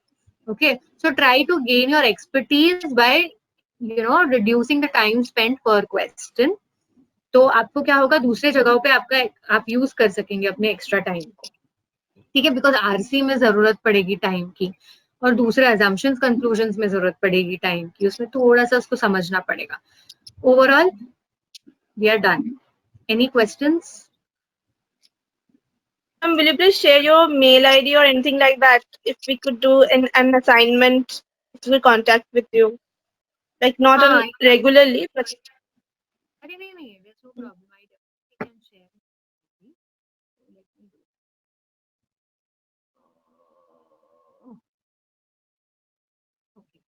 Okay, so try to gain your expertise by, you know, reducing the time spent per question. तो आपको क्या होगा, दूसरे जगहों पे आपका आप यूज कर सकेंगे अपने एक्स्ट्रा टाइम को। ठीक है, बिकॉज आरसी में जरूरत पड़ेगी टाइम की और दूसरे assumptions conclusions में जरूरत पड़ेगी टाइम की, उसमें थोड़ा सा उसको समझना पड़ेगा। Overall we are done. Any questions? Will you please share your mail ID or anything like that? If we could do an assignment, if we contact with you, like not हाँ, on regularly, but अरे नहीं, there's no problem. I definitely can share. Let me do that. Okay,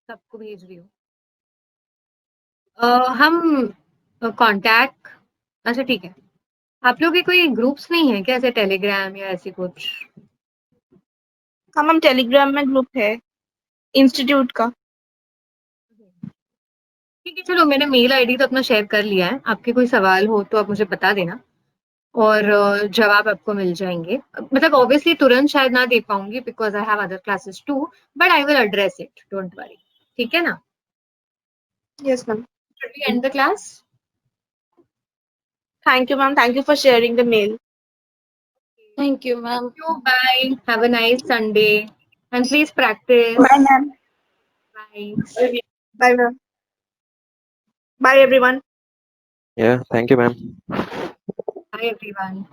सबको भेज रही हूँ। हम contact, अच्छा ठीक है, आप लोग के कोई ग्रुप्स नहीं है क्या, ऐसे टेलीग्राम या ऐसे कुछ? हम टेलीग्राम में ग्रुप है इंस्टीट्यूट का। ठीक है, चलो मैंने मेल आईडी तो अपना शेयर कर लिया है, आपके कोई सवाल हो तो आप मुझे बता देना और जवाब आपको मिल जाएंगे। मतलब ऑब्वियसली तुरंत शायद ना दे पाऊंगी because I have other classes too, but I will address it, don't worry. ठीक है ना? Yes, ma'am. Should we end the class? Thank you, ma'am. Thank you for sharing the mail. Thank you, ma'am. Thank you, bye, have a nice Sunday and please practice. Bye, ma'am. Bye. Bye, ma'am. Bye, everyone. Yeah, thank you, ma'am. Bye everyone.